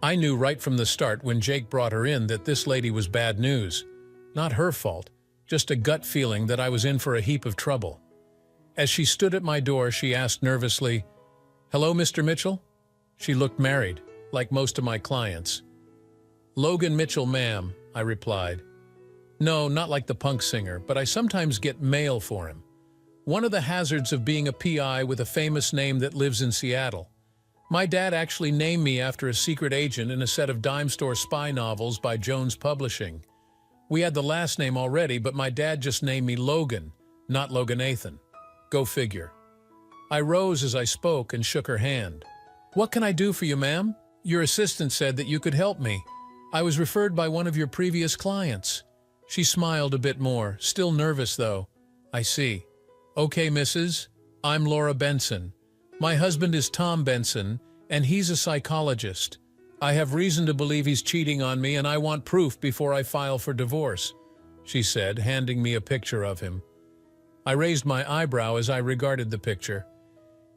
I knew right from the start when Jake brought her in that this lady was bad news. Not her fault, just a gut feeling that I was in for a heap of trouble. As she stood at my door, she asked nervously, "Hello, Mr. Mitchell?" She looked married, like most of my clients. "Logan Mitchell, ma'am," I replied. "No, not like the punk singer, but I sometimes get mail for him. One of the hazards of being a PI with a famous name that lives in Seattle. My dad actually named me after a secret agent in a set of dime store spy novels by Jones Publishing. We had the last name already, but my dad just named me Logan, not Loganathan. Go figure." I rose as I spoke and shook her hand. "What can I do for you, ma'am? Your assistant said that you could help me. I was referred by one of your previous clients." She smiled a bit more, still nervous though. "I see. Okay, Mrs. I'm Laura Benson. My husband is Tom Benson, and he's a psychologist. I have reason to believe he's cheating on me, and I want proof before I file for divorce," she said, handing me a picture of him. I raised my eyebrow as I regarded the picture.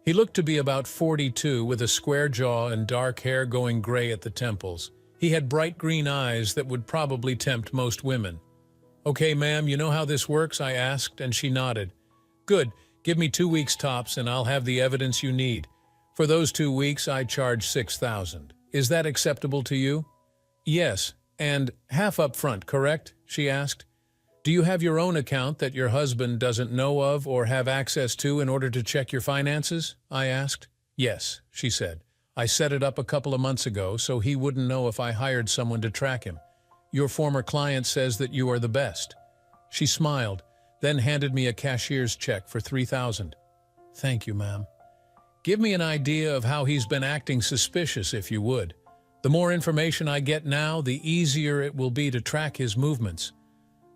He looked to be about 42, with a square jaw and dark hair going gray at the temples. He had bright green eyes that would probably tempt most women. "Okay, ma'am, you know how this works?" I asked, and she nodded. "Good. Give me 2 weeks tops, and I'll have the evidence you need. For those 2 weeks, I charge $6,000. Is that acceptable to you?" "Yes, and half up front, correct?" she asked. "Do you have your own account that your husband doesn't know of or have access to in order to check your finances?" I asked. "Yes," she said. "I set it up a couple of months ago so he wouldn't know if I hired someone to track him. Your former client says that you are the best." She smiled, then handed me a cashier's check for $3,000. "Thank you, ma'am. Give me an idea of how he's been acting suspicious, if you would. The more information I get now, the easier it will be to track his movements."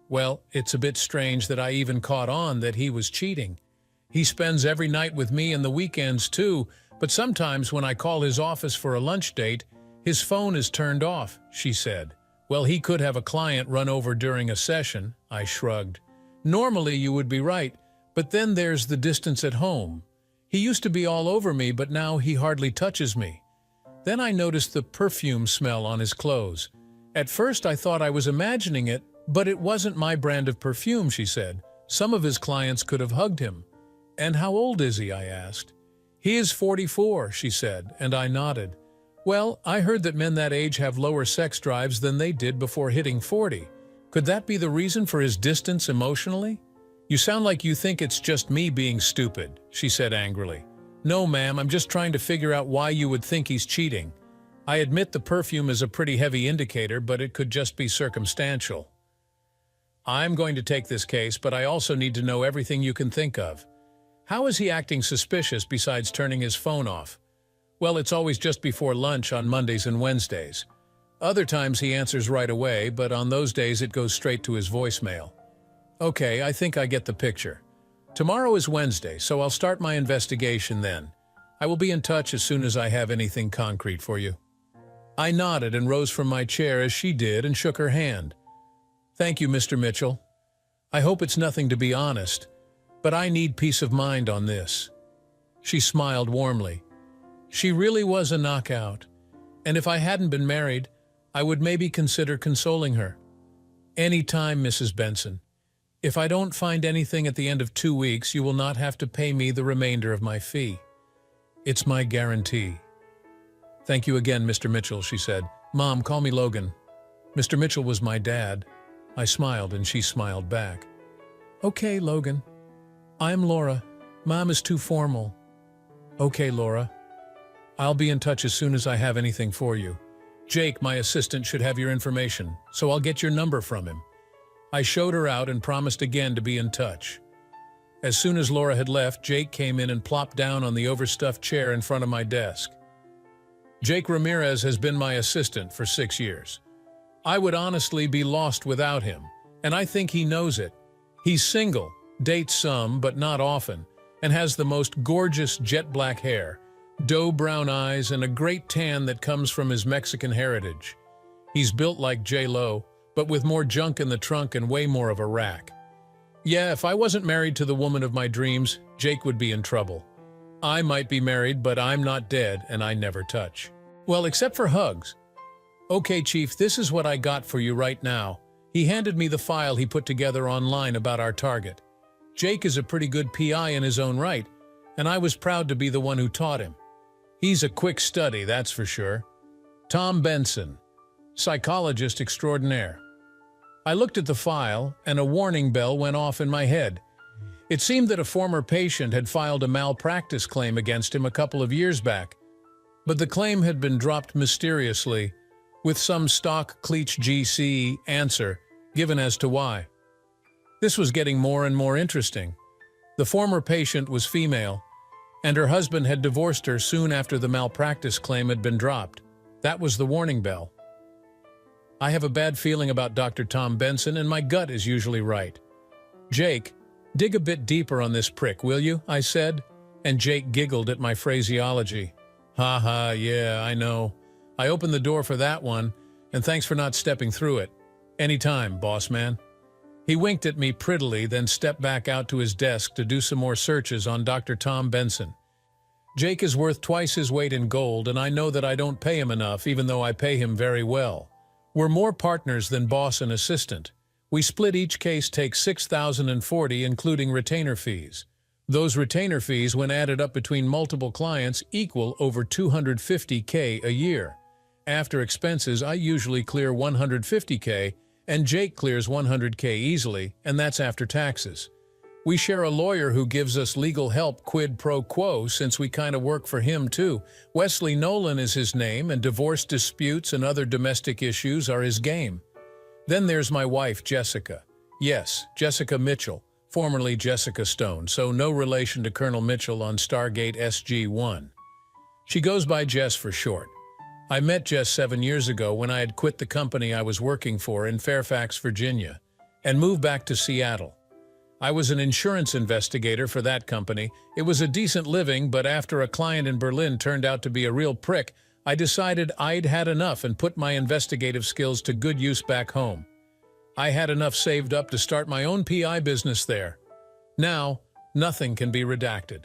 "Well, it's a bit strange that I even caught on that he was cheating. He spends every night with me and the weekends too, but sometimes when I call his office for a lunch date, his phone is turned off," she said. "Well, he could have a client run over during a session," I shrugged. "Normally you would be right, but then there's the distance at home. He used to be all over me, but now he hardly touches me." Then I noticed the perfume smell on his clothes. "At first I thought I was imagining it, but it wasn't my brand of perfume," she said. "Some of his clients could have hugged him." "And how old is he?" I asked. "He is 44, she said, and I nodded. "Well, I heard that men that age have lower sex drives than they did before hitting 40. Could that be the reason for his distance emotionally?" "You sound like you think it's just me being stupid," she said angrily. "No, ma'am, I'm just trying to figure out why you would think he's cheating. I admit the perfume is a pretty heavy indicator, but it could just be circumstantial. I'm going to take this case, but I also need to know everything you can think of. How is he acting suspicious besides turning his phone off?" "Well, it's always just before lunch on Mondays and Wednesdays. Other times he answers right away, but on those days it goes straight to his voicemail." "Okay, I think I get the picture. Tomorrow is Wednesday, so I'll start my investigation then. I will be in touch as soon as I have anything concrete for you." I nodded and rose from my chair as she did and shook her hand. "Thank you, Mr. Mitchell. I hope it's nothing to be honest, but I need peace of mind on this." She smiled warmly. She really was a knockout, and if I hadn't been married, I would maybe consider consoling her. "Any time, Mrs. Benson. If I don't find anything at the end of 2 weeks, you will not have to pay me the remainder of my fee. It's my guarantee." "Thank you again, Mr. Mitchell," she said. "Mom, call me Logan." Mr. Mitchell was my dad. I smiled and she smiled back. "Okay, Logan. I'm Laura. Mom is too formal." "Okay, Laura. I'll be in touch as soon as I have anything for you. Jake, my assistant, should have your information, so I'll get your number from him." I showed her out and promised again to be in touch. As soon as Laura had left, Jake came in and plopped down on the overstuffed chair in front of my desk. "Jake Ramirez has been my assistant for 6 years. I would honestly be lost without him, and I think he knows it. He's single, dates some but not often, and has the most gorgeous jet black hair, doe brown eyes, and a great tan that comes from his Mexican heritage. He's built like J-Lo, but with more junk in the trunk and way more of a rack. Yeah, if I wasn't married to the woman of my dreams, Jake would be in trouble. I might be married, but I'm not dead, and I never touch. Well, except for hugs. Okay, Chief, this is what I got for you right now. He handed me the file he put together online about our target. Jake is a pretty good PI in his own right, and I was proud to be the one who taught him. He's a quick study, that's for sure. Tom Benson, psychologist extraordinaire. I looked at the file, and a warning bell went off in my head. It seemed that a former patient had filed a malpractice claim against him a couple of years back, but the claim had been dropped mysteriously, with some stock Cleach GC answer given as to why. This was getting more and more interesting. The former patient was female, and her husband had divorced her soon after the malpractice claim had been dropped. That was the warning bell. I have a bad feeling about Dr. Tom Benson, and my gut is usually right. Jake, dig a bit deeper on this prick, will you? I said, and Jake giggled at my phraseology. Ha ha, yeah, I know. I opened the door for that one, and thanks for not stepping through it. Anytime, boss man. He winked at me prettily, then stepped back out to his desk to do some more searches on Dr. Tom Benson. Jake is worth twice his weight in gold, and I know that I don't pay him enough, even though I pay him very well. We're more partners than boss and assistant. We split each case takes $6,040, including retainer fees. Those retainer fees, when added up between multiple clients, equal over $250K a year. After expenses, I usually clear $150K, and Jake clears $100K easily, and that's after taxes. We share a lawyer who gives us legal help quid pro quo, since we kind of work for him too. Wesley Nolan is his name, and divorce disputes and other domestic issues are his game. Then there's my wife, Jessica. Yes, Jessica Mitchell, formerly Jessica Stone, so no relation to Colonel Mitchell on Stargate SG-1. She goes by Jess for short. I met Jess 7 years ago when I had quit the company I was working for in Fairfax, Virginia, and moved back to Seattle. I was an insurance investigator for that company. It was a decent living, but after a client in Berlin turned out to be a real prick, I decided I'd had enough and put my investigative skills to good use back home. I had enough saved up to start my own PI business there. Now, nothing can be redacted.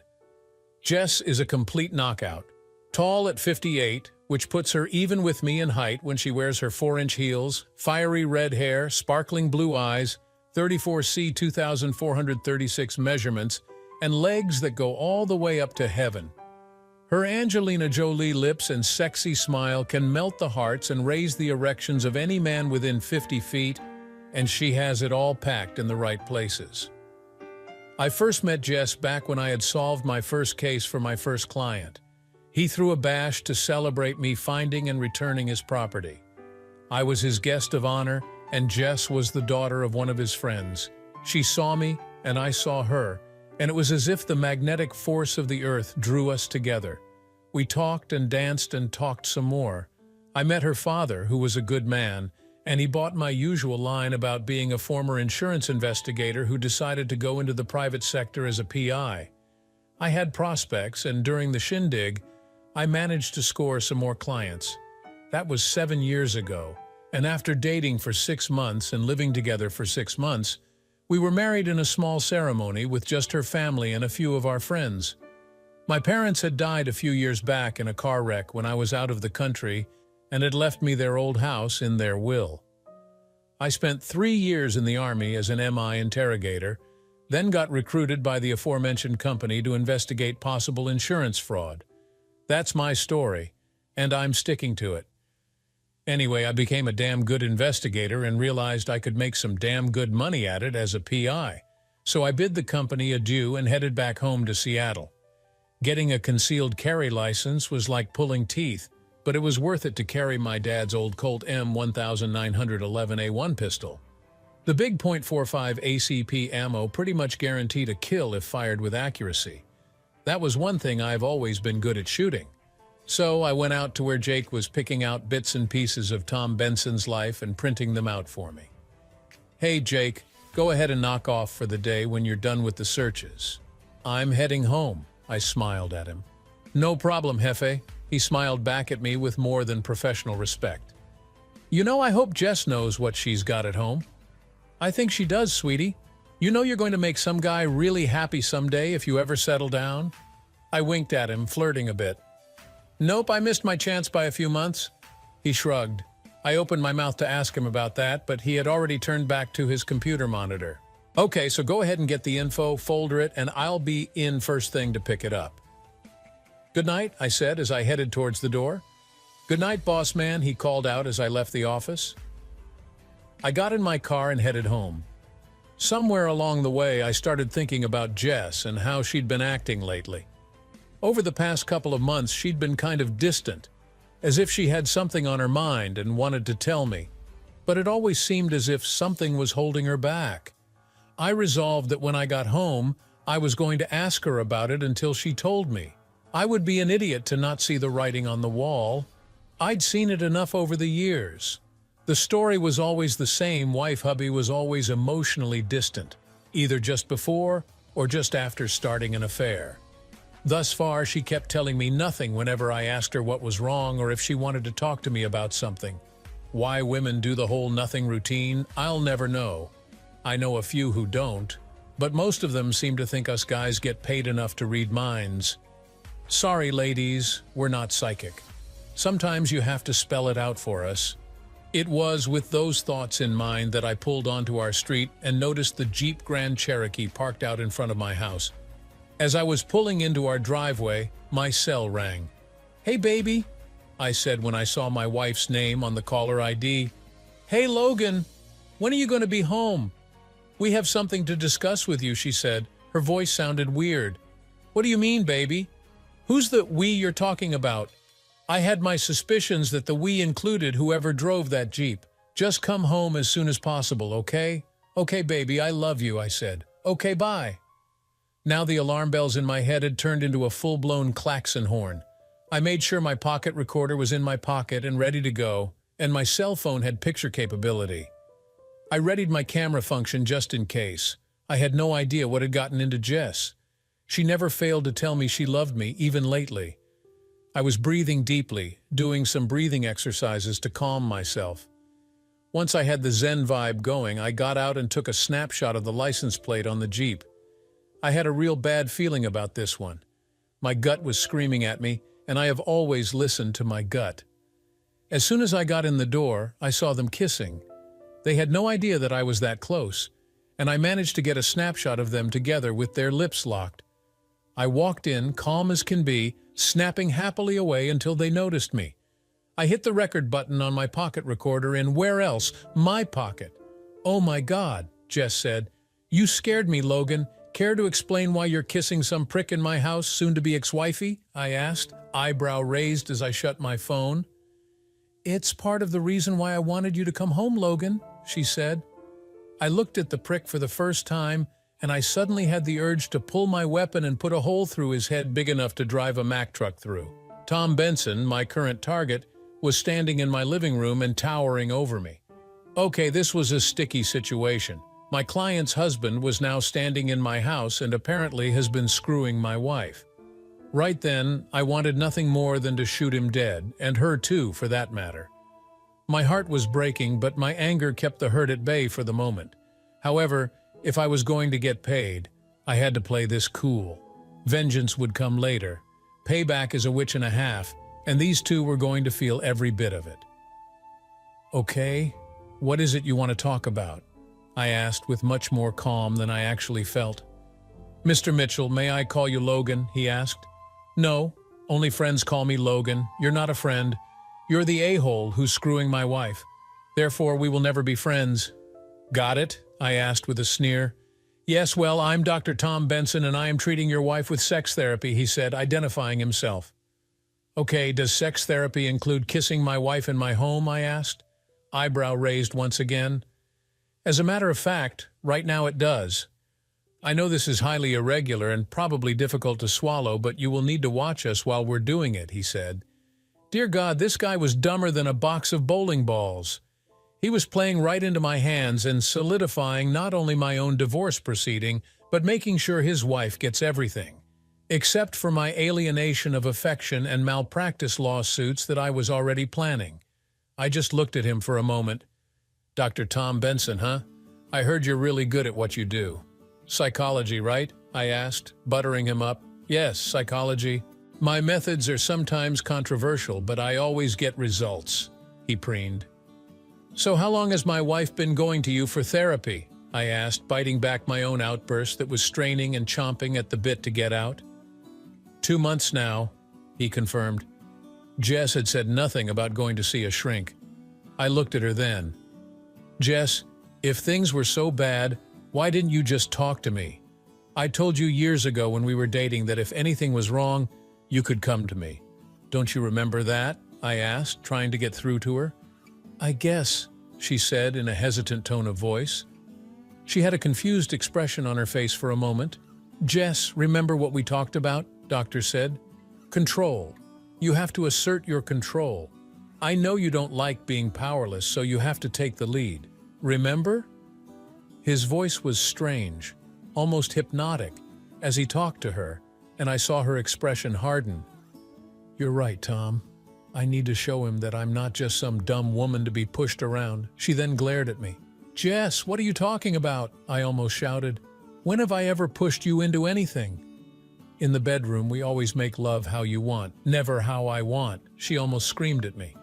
Jess is a complete knockout. Tall at 58, which puts her even with me in height when she wears her 4-inch heels, fiery red hair, sparkling blue eyes, 34C 2,436 measurements, and legs that go all the way up to heaven. Her Angelina Jolie lips and sexy smile can melt the hearts and raise the erections of any man within 50 feet, and she has it all packed in the right places. I first met Jess back when I had solved my first case for my first client. He threw a bash to celebrate me finding and returning his property. I was his guest of honor, and Jess was the daughter of one of his friends. She saw me, and I saw her, and it was as if the magnetic force of the earth drew us together. We talked and danced and talked some more. I met her father, who was a good man, and he bought my usual line about being a former insurance investigator who decided to go into the private sector as a PI. I had prospects, and during the shindig, I managed to score some more clients. That was 7 years ago, and after dating for 6 months and living together for 6 months, we were married in a small ceremony with just her family and a few of our friends. My parents had died a few years back in a car wreck when I was out of the country and had left me their old house in their will. I spent 3 years in the Army as an MI interrogator, then got recruited by the aforementioned company to investigate possible insurance fraud. That's my story, and I'm sticking to it. Anyway, I became a damn good investigator and realized I could make some damn good money at it as a PI. So I bid the company adieu and headed back home to Seattle. Getting a concealed carry license was like pulling teeth, but it was worth it to carry my dad's old Colt M1911A1 pistol. The big .45 ACP ammo pretty much guaranteed a kill if fired with accuracy. That was one thing I've always been good at shooting. So I went out to where Jake was picking out bits and pieces of Tom Benson's life and printing them out for me. Hey Jake, go ahead and knock off for the day when you're done with the searches. I'm heading home, I smiled at him. No problem, Jefe. He smiled back at me with more than professional respect. You know, I hope Jess knows what she's got at home. I think she does, sweetie. You know you're going to make some guy really happy someday if you ever settle down? I winked at him, flirting a bit. Nope, I missed my chance by a few months. He shrugged. I opened my mouth to ask him about that, but he had already turned back to his computer monitor. Okay, so go ahead and get the info, folder it, and I'll be in first thing to pick it up. Good night, I said as I headed towards the door. Good night, boss man, he called out as I left the office. I got in my car and headed home. Somewhere along the way, I started thinking about Jess and how she'd been acting lately. Over the past couple of months, she'd been kind of distant, as if she had something on her mind and wanted to tell me, but it always seemed as if something was holding her back. I resolved that when I got home, I was going to ask her about it until she told me. I would be an idiot to not see the writing on the wall. I'd seen it enough over the years. The story was always the same. Wife-hubby was always emotionally distant, either just before or just after starting an affair. Thus far, she kept telling me nothing whenever I asked her what was wrong or if she wanted to talk to me about something. Why women do the whole nothing routine, I'll never know. I know a few who don't, but most of them seem to think us guys get paid enough to read minds. Sorry, ladies, we're not psychic. Sometimes you have to spell it out for us. It was with those thoughts in mind that I pulled onto our street and noticed the Jeep Grand Cherokee parked out in front of my house. As I was pulling into our driveway, my cell rang. "Hey, baby," I said when I saw my wife's name on the caller ID. "Hey, Logan, when are you going to be home? We have something to discuss with you," she said. Her voice sounded weird. "What do you mean, baby? Who's the we you're talking about?" I had my suspicions that the we included whoever drove that Jeep. "Just come home as soon as possible, okay?" "Okay, baby, I love you," I said. "Okay, bye." Now the alarm bells in my head had turned into a full-blown klaxon horn. I made sure my pocket recorder was in my pocket and ready to go, and my cell phone had picture capability. I readied my camera function just in case. I had no idea what had gotten into Jess. She never failed to tell me she loved me, even lately. I was breathing deeply, doing some breathing exercises to calm myself. Once I had the Zen vibe going, I got out and took a snapshot of the license plate on the Jeep. I had a real bad feeling about this one. My gut was screaming at me, and I have always listened to my gut. As soon as I got in the door, I saw them kissing. They had no idea that I was that close, and I managed to get a snapshot of them together with their lips locked. I walked in, calm as can be, snapping happily away until they noticed me. I hit the record button on my pocket recorder in where else? My pocket. "Oh my God," Jess said. "You scared me, Logan. Care to explain why you're kissing some prick in my house, soon-to-be ex-wifey?" I asked, eyebrow raised as I shut my phone. "It's part of the reason why I wanted you to come home, Logan," she said. I looked at the prick for the first time, and I suddenly had the urge to pull my weapon and put a hole through his head big enough to drive a Mack truck through. Tom Benson, my current target, was standing in my living room and towering over me. Okay, this was a sticky situation. My client's husband was now standing in my house and apparently has been screwing my wife. Right then, I wanted nothing more than to shoot him dead, and her too, for that matter. My heart was breaking, but my anger kept the hurt at bay for the moment. However, if I was going to get paid, I had to play this cool. Vengeance would come later. Payback is a witch and a half, and these two were going to feel every bit of it. "Okay, what is it you want to talk about?" I asked with much more calm than I actually felt. "Mr. Mitchell, may I call you Logan?" he asked. "No, only friends call me Logan. You're not a friend. You're the a-hole who's screwing my wife. Therefore, we will never be friends." "Got it?" I asked with a sneer. "Yes, well, I'm Dr. Tom Benson and I am treating your wife with sex therapy," he said, identifying himself. "Okay, does sex therapy include kissing my wife in my home?" I asked, eyebrow raised once again. "As a matter of fact, right now it does. I know this is highly irregular and probably difficult to swallow, but you will need to watch us while we're doing it," he said. Dear God, this guy was dumber than a box of bowling balls. He was playing right into my hands and solidifying not only my own divorce proceeding, but making sure his wife gets everything, except for my alienation of affection and malpractice lawsuits that I was already planning. I just looked at him for a moment. "Dr. Tom Benson, huh? I heard you're really good at what you do." "Psychology, right?" I asked, buttering him up. "Yes, psychology. My methods are sometimes controversial, but I always get results," he preened. So how long has my wife been going to you for therapy? I asked, biting back my own outburst that was straining and chomping at the bit to get out. 2 months now, he confirmed. Jess had said nothing about going to see a shrink. I looked at her then. Jess, if things were so bad, why didn't you just talk to me? I told you years ago when we were dating that if anything was wrong, you could come to me. Don't you remember that? I asked, trying to get through to her. I guess, she said in a hesitant tone of voice. She had a confused expression on her face for a moment. Jess, remember what we talked about? Doctor said. Control. You have to assert your control. I know you don't like being powerless, so you have to take the lead. Remember? His voice was strange, almost hypnotic, as he talked to her, and I saw her expression harden. You're right, Tom. I need to show him that I'm not just some dumb woman to be pushed around. She then glared at me. Jess, what are you talking about? I almost shouted. When have I ever pushed you into anything? In the bedroom, we always make love how you want, never how I want. She almost screamed at me.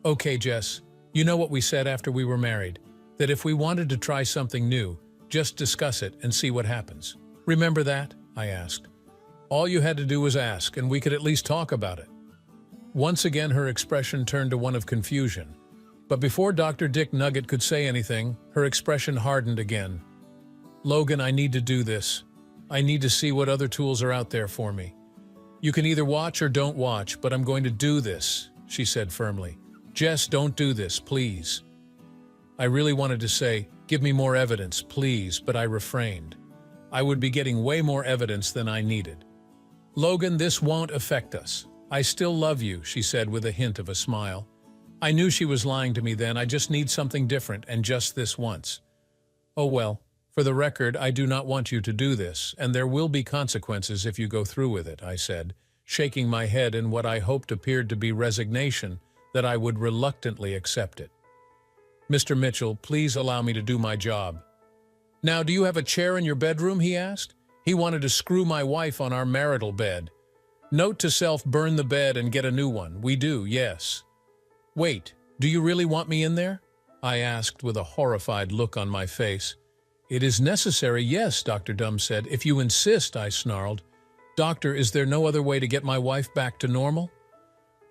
Okay, Jess, you know what we said after we were married, that if we wanted to try something new, just discuss it and see what happens. Remember that? I asked. All you had to do was ask, and we could at least talk about it. Once again, her expression turned to one of confusion. But before Dr. Dick Nugget could say anything, her expression hardened again. Logan, I need to do this. I need to see what other tools are out there for me. You can either watch or don't watch, but I'm going to do this, she said firmly. Jess, don't do this, please. I really wanted to say, give me more evidence, please, but I refrained. I would be getting way more evidence than I needed. Logan, this won't affect us. I still love you, she said with a hint of a smile. I knew she was lying to me then. I just need something different, and just this once. Oh well, for the record, I do not want you to do this, and there will be consequences if you go through with it, I said, shaking my head in what I hoped appeared to be resignation that I would reluctantly accept it. Mr. Mitchell, please allow me to do my job. Now, do you have a chair in your bedroom, he asked. He wanted to screw my wife on our marital bed. Note to self, burn the bed and get a new one. We do, yes. Wait, do you really want me in there? I asked with a horrified look on my face. It is necessary, yes, Dr. Dumb said. If you insist, I snarled. Doctor, is there no other way to get my wife back to normal?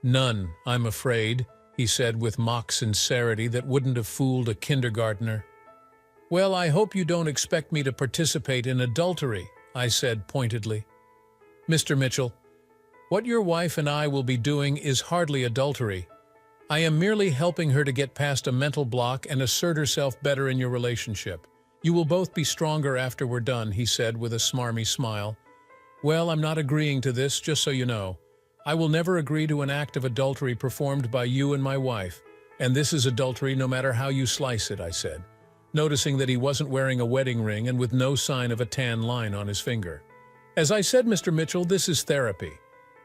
None, I'm afraid, he said with mock sincerity that wouldn't have fooled a kindergartner. Well, I hope you don't expect me to participate in adultery, I said pointedly. Mr. Mitchell, what your wife and I will be doing is hardly adultery. I am merely helping her to get past a mental block and assert herself better in your relationship. You will both be stronger after we're done, he said with a smarmy smile. Well, I'm not agreeing to this, just so you know. I will never agree to an act of adultery performed by you and my wife, and this is adultery no matter how you slice it, I said, noticing that he wasn't wearing a wedding ring and with no sign of a tan line on his finger. As I said, Mr. Mitchell, this is therapy.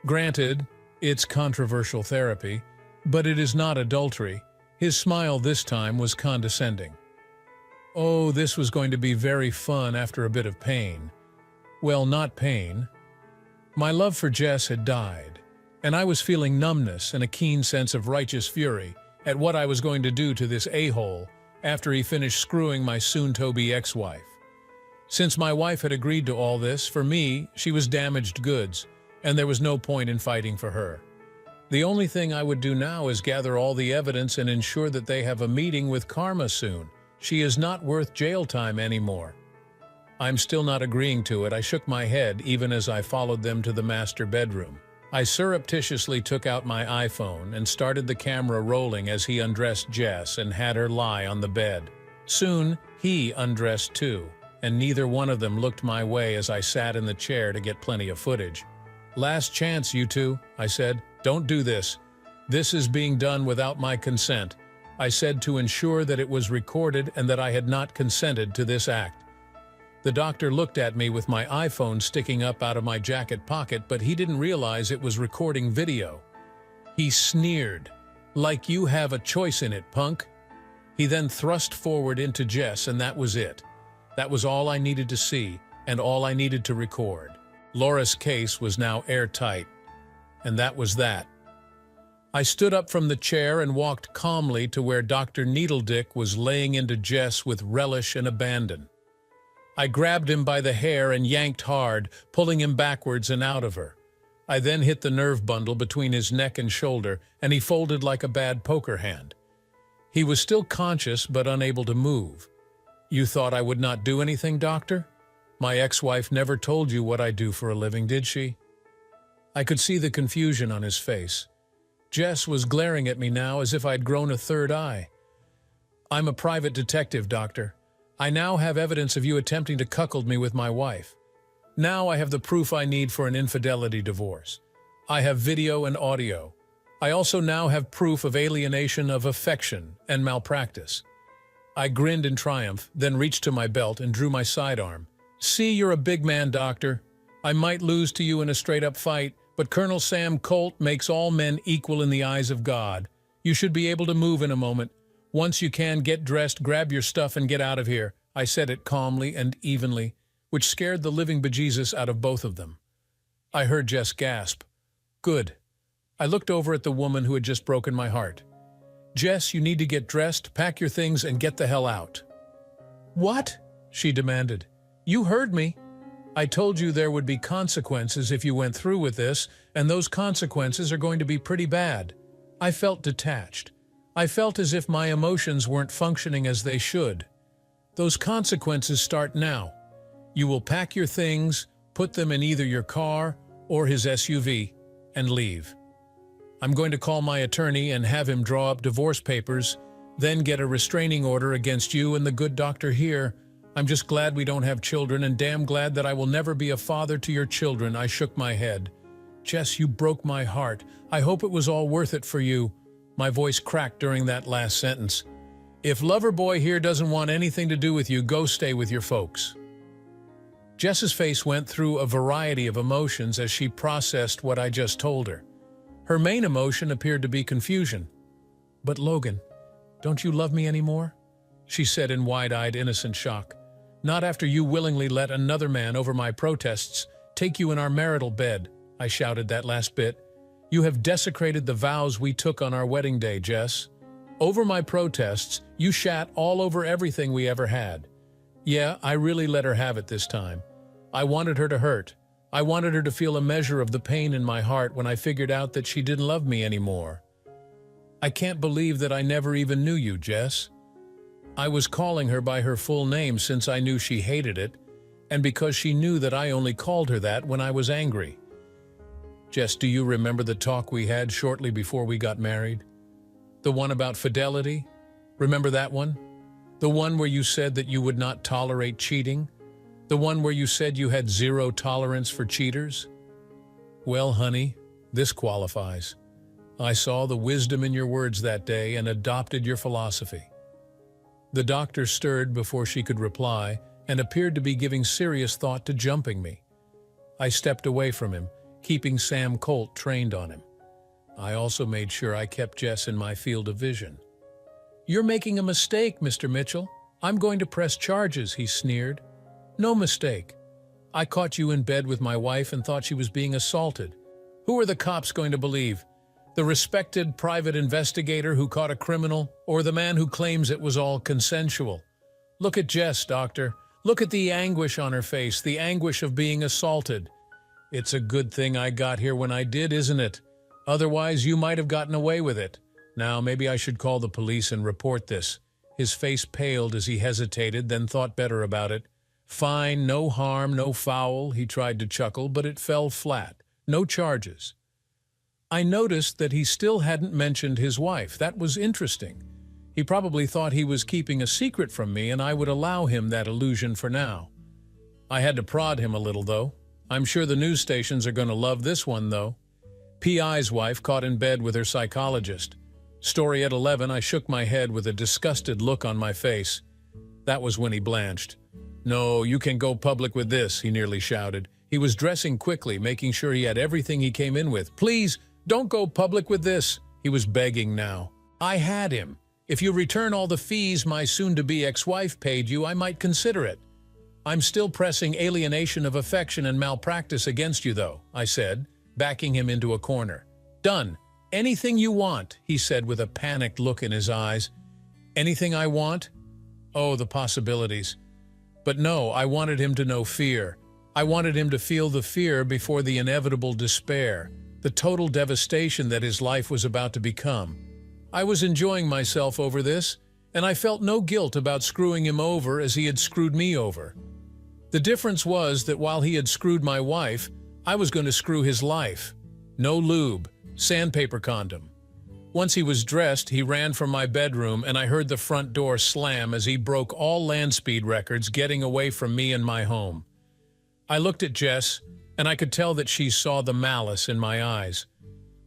Granted, it's controversial therapy, but it is not adultery. His smile this time was condescending. Oh, this was going to be very fun after a bit of pain. Well, not pain. My love for Jess had died, and I was feeling numbness and a keen sense of righteous fury at what I was going to do to this a-hole after he finished screwing my soon-to-be ex-wife. Since my wife had agreed to all this, for me, she was damaged goods, and there was no point in fighting for her. The only thing I would do now is gather all the evidence and ensure that they have a meeting with Karma soon. She is not worth jail time anymore. I'm still not agreeing to it. I shook my head even as I followed them to the master bedroom. I surreptitiously took out my iPhone and started the camera rolling as he undressed Jess and had her lie on the bed. Soon, he undressed too, and neither one of them looked my way as I sat in the chair to get plenty of footage. Last chance, you two, I said. Don't do this. This is being done without my consent. I said to ensure that it was recorded and that I had not consented to this act. The doctor looked at me with my iPhone sticking up out of my jacket pocket, but he didn't realize it was recording video. He sneered, "Like you have a choice in it, punk." He then thrust forward into Jess, and that was it. That was all I needed to see, and all I needed to record. Laura's case was now airtight, and that was that. I stood up from the chair and walked calmly to where Dr. Needledick was laying into Jess with relish and abandon. I grabbed him by the hair and yanked hard, pulling him backwards and out of her. I then hit the nerve bundle between his neck and shoulder, and he folded like a bad poker hand. He was still conscious but unable to move. "You thought I would not do anything, doctor? My ex-wife never told you what I do for a living, did she?" I could see the confusion on his face. Jess was glaring at me now as if I'd grown a third eye. "I'm a private detective, doctor. I now have evidence of you attempting to cuckold me with my wife. Now I have the proof I need for an infidelity divorce. I have video and audio. I also now have proof of alienation of affection and malpractice." I grinned in triumph, then reached to my belt and drew my sidearm. "See, you're a big man, doctor. I might lose to you in a straight-up fight, but Colonel Sam Colt makes all men equal in the eyes of God. You should be able to move in a moment. Once you can, get dressed, grab your stuff, and get out of here." I said it calmly and evenly, which scared the living bejesus out of both of them. I heard Jess gasp. "Good." I looked over at the woman who had just broken my heart. "Jess, you need to get dressed, pack your things, and get the hell out." "What?" she demanded. "You heard me. I told you there would be consequences if you went through with this, and those consequences are going to be pretty bad." I felt detached. I felt as if my emotions weren't functioning as they should. "Those consequences start now. You will pack your things, put them in either your car or his SUV, and leave. I'm going to call my attorney and have him draw up divorce papers, then get a restraining order against you and the good doctor here. I'm just glad we don't have children and damn glad that I will never be a father to your children." I shook my head. "Jess, you broke my heart. I hope it was all worth it for you." My voice cracked during that last sentence. "If Loverboy here doesn't want anything to do with you, go stay with your folks." Jess's face went through a variety of emotions as she processed what I just told her. Her main emotion appeared to be confusion. "But Logan, don't you love me anymore?" she said in wide-eyed, innocent shock. "Not after you willingly let another man, over my protests, take you in our marital bed." I shouted that last bit. "You have desecrated the vows we took on our wedding day, Jess. Over my protests, you shat all over everything we ever had. Yeah, I really let her have it this time. I wanted her to hurt. I wanted her to feel a measure of the pain in my heart when I figured out that she didn't love me anymore. I can't believe that I never even knew you, Jess." I was calling her by her full name since I knew she hated it, and because she knew that I only called her that when I was angry. "Jess, do you remember the talk we had shortly before we got married? The one about fidelity? Remember that one? The one where you said that you would not tolerate cheating? The one where you said you had zero tolerance for cheaters? Well, honey, this qualifies. I saw the wisdom in your words that day and adopted your philosophy." The doctor stirred before she could reply and appeared to be giving serious thought to jumping me. I stepped away from him, keeping Sam Colt trained on him. I also made sure I kept Jess in my field of vision. "You're making a mistake, Mr. Mitchell. I'm going to press charges," he sneered. "No mistake. I caught you in bed with my wife and thought she was being assaulted. Who are the cops going to believe? The respected private investigator who caught a criminal, or the man who claims it was all consensual? Look at Jess, doctor. Look at the anguish on her face, the anguish of being assaulted. It's a good thing I got here when I did, isn't it? Otherwise, you might have gotten away with it. Now, maybe I should call the police and report this." His face paled as he hesitated, then thought better about it. "Fine, no harm, no foul," he tried to chuckle, but it fell flat. No charges. I noticed that he still hadn't mentioned his wife. That was interesting. He probably thought he was keeping a secret from me, and I would allow him that illusion for now. I had to prod him a little, though. "I'm sure the news stations are going to love this one, though. P.I.'s wife caught in bed with her psychologist. Story at 11, I shook my head with a disgusted look on my face. That was when he blanched. "No, you can go public with this," he nearly shouted. He was dressing quickly, making sure he had everything he came in with. "Please, don't go public with this," he was begging now. I had him. "If you return all the fees my soon-to-be ex-wife paid you, I might consider it. I'm still pressing alienation of affection and malpractice against you, though," I said, backing him into a corner. "Done. Anything you want, he said with a panicked look in his eyes. Anything I want? Oh, the possibilities. But no, I wanted him to know fear. I wanted him to feel the fear before the inevitable despair, the total devastation that his life was about to become. I was enjoying myself over this, and I felt no guilt about screwing him over as he had screwed me over. The difference was that while he had screwed my wife, I was going to screw his life. No lube, sandpaper condom. Once he was dressed, he ran from my bedroom and I heard the front door slam as he broke all land speed records getting away from me and my home. I looked at Jess, and I could tell that she saw the malice in my eyes.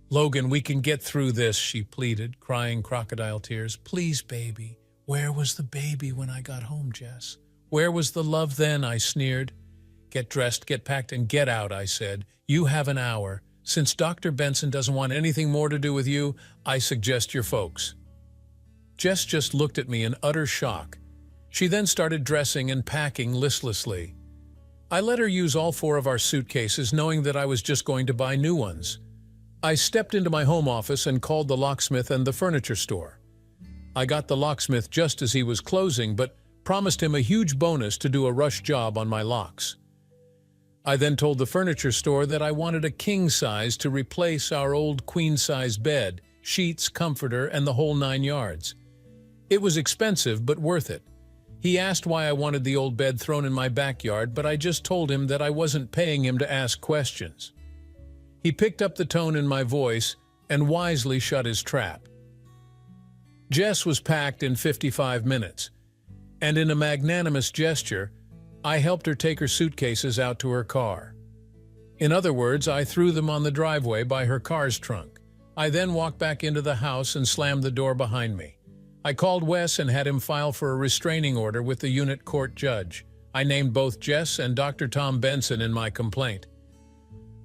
"Logan, we can get through this," she pleaded, crying crocodile tears. "Please, baby." "Where was the baby when I got home, Jess? Where was the love then?" I sneered. "Get dressed, get packed, and get out," I said. "You have an hour. Since Dr. Benson doesn't want anything more to do with you, I suggest your folks." Jess just looked at me in utter shock. She then started dressing and packing listlessly. I let her use all 4 of our suitcases, knowing that I was just going to buy new ones. I stepped into my home office and called the locksmith and the furniture store. I got the locksmith just as he was closing, but promised him a huge bonus to do a rush job on my locks. I then told the furniture store that I wanted a king size to replace our old queen-size bed, sheets, comforter, and the whole 9 yards. It was expensive, but worth it. He asked why I wanted the old bed thrown in my backyard, but I just told him that I wasn't paying him to ask questions. He picked up the tone in my voice and wisely shut his trap. Jess was packed in 55 minutes, and in a magnanimous gesture, I helped her take her suitcases out to her car. In other words, I threw them on the driveway by her car's trunk. I then walked back into the house and slammed the door behind me. I called Wes and had him file for a restraining order with the unit court judge. I named both Jess and Dr. Tom Benson in my complaint.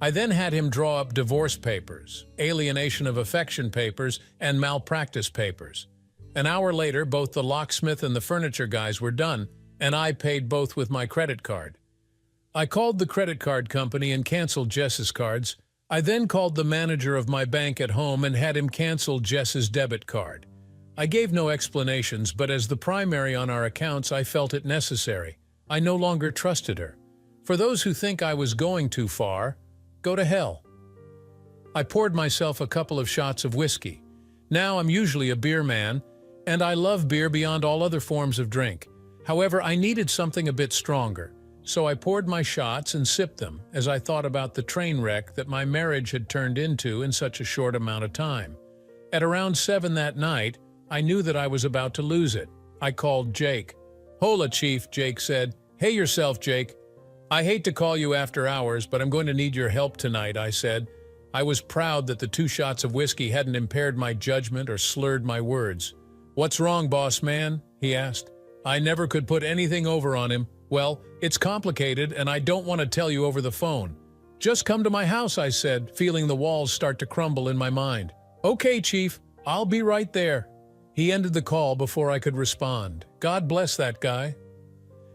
I then had him draw up divorce papers, alienation of affection papers, and malpractice papers. An hour later, both the locksmith and the furniture guys were done, and I paid both with my credit card. I called the credit card company and canceled Jess's cards. I then called the manager of my bank at home and had him cancel Jess's debit card. I gave no explanations, but as the primary on our accounts, I felt it necessary. I no longer trusted her. For those who think I was going too far, go to hell. I poured myself a couple of shots of whiskey. Now I'm usually a beer man, and I love beer beyond all other forms of drink. However, I needed something a bit stronger, so I poured my shots and sipped them as I thought about the train wreck that my marriage had turned into in such a short amount of time. At around 7 that night, I knew that I was about to lose it. I called Jake. "Hola, Chief," Jake said. "Hey yourself, Jake. I hate to call you after hours, but I'm going to need your help tonight," I said. I was proud that the 2 shots of whiskey hadn't impaired my judgment or slurred my words. "What's wrong, boss man?" he asked. I never could put anything over on him. "Well, it's complicated, and I don't want to tell you over the phone." "Just come to my house," I said, feeling the walls start to crumble in my mind. "Okay, Chief, I'll be right there." He ended the call before I could respond. God bless that guy.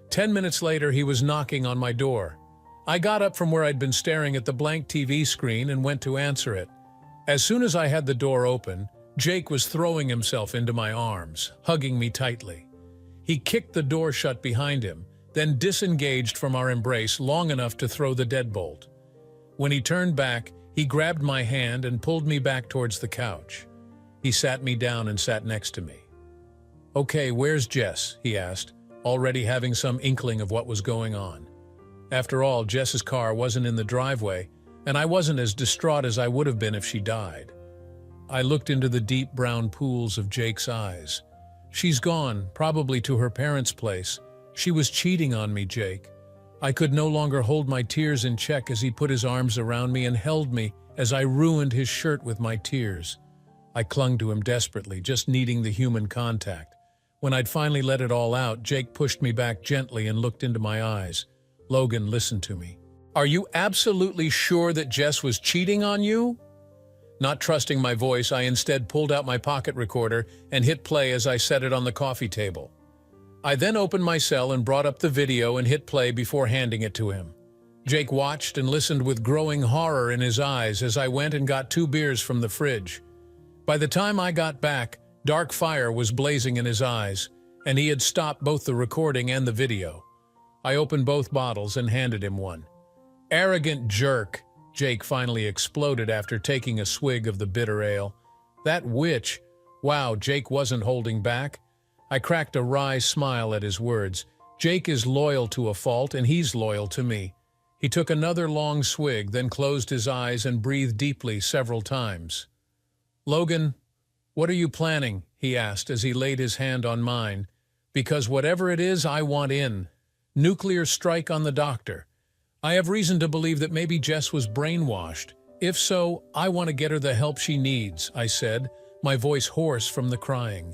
10 minutes later, he was knocking on my door. I got up from where I'd been staring at the blank TV screen and went to answer it. As soon as I had the door open, Jake was throwing himself into my arms, hugging me tightly. He kicked the door shut behind him, then disengaged from our embrace long enough to throw the deadbolt. When he turned back, he grabbed my hand and pulled me back towards the couch. He sat me down and sat next to me. "Okay, where's Jess?" he asked, already having some inkling of what was going on. After all, Jess's car wasn't in the driveway, and I wasn't as distraught as I would have been if she died. I looked into the deep brown pools of Jake's eyes. "She's gone, probably to her parents' place. She was cheating on me, Jake." I could no longer hold my tears in check as he put his arms around me and held me as I ruined his shirt with my tears. I clung to him desperately, just needing the human contact. When I'd finally let it all out, Jake pushed me back gently and looked into my eyes. "Logan, listen to me. Are you absolutely sure that Jess was cheating on you?" Not trusting my voice, I instead pulled out my pocket recorder and hit play as I set it on the coffee table. I then opened my cell and brought up the video and hit play before handing it to him. Jake watched and listened with growing horror in his eyes as I went and got 2 beers from the fridge. By the time I got back, dark fire was blazing in his eyes, and he had stopped both the recording and the video. I opened both bottles and handed him one. "Arrogant jerk," Jake finally exploded after taking a swig of the bitter ale. "That witch." Wow, Jake wasn't holding back. I cracked a wry smile at his words. Jake is loyal to a fault, and he's loyal to me. He took another long swig, then closed his eyes and breathed deeply several times. "Logan, what are you planning?" he asked as he laid his hand on mine. "Because whatever it is, I want in. Nuclear strike on the doctor. I have reason to believe that maybe Jess was brainwashed. If so, I want to get her the help she needs," I said, my voice hoarse from the crying.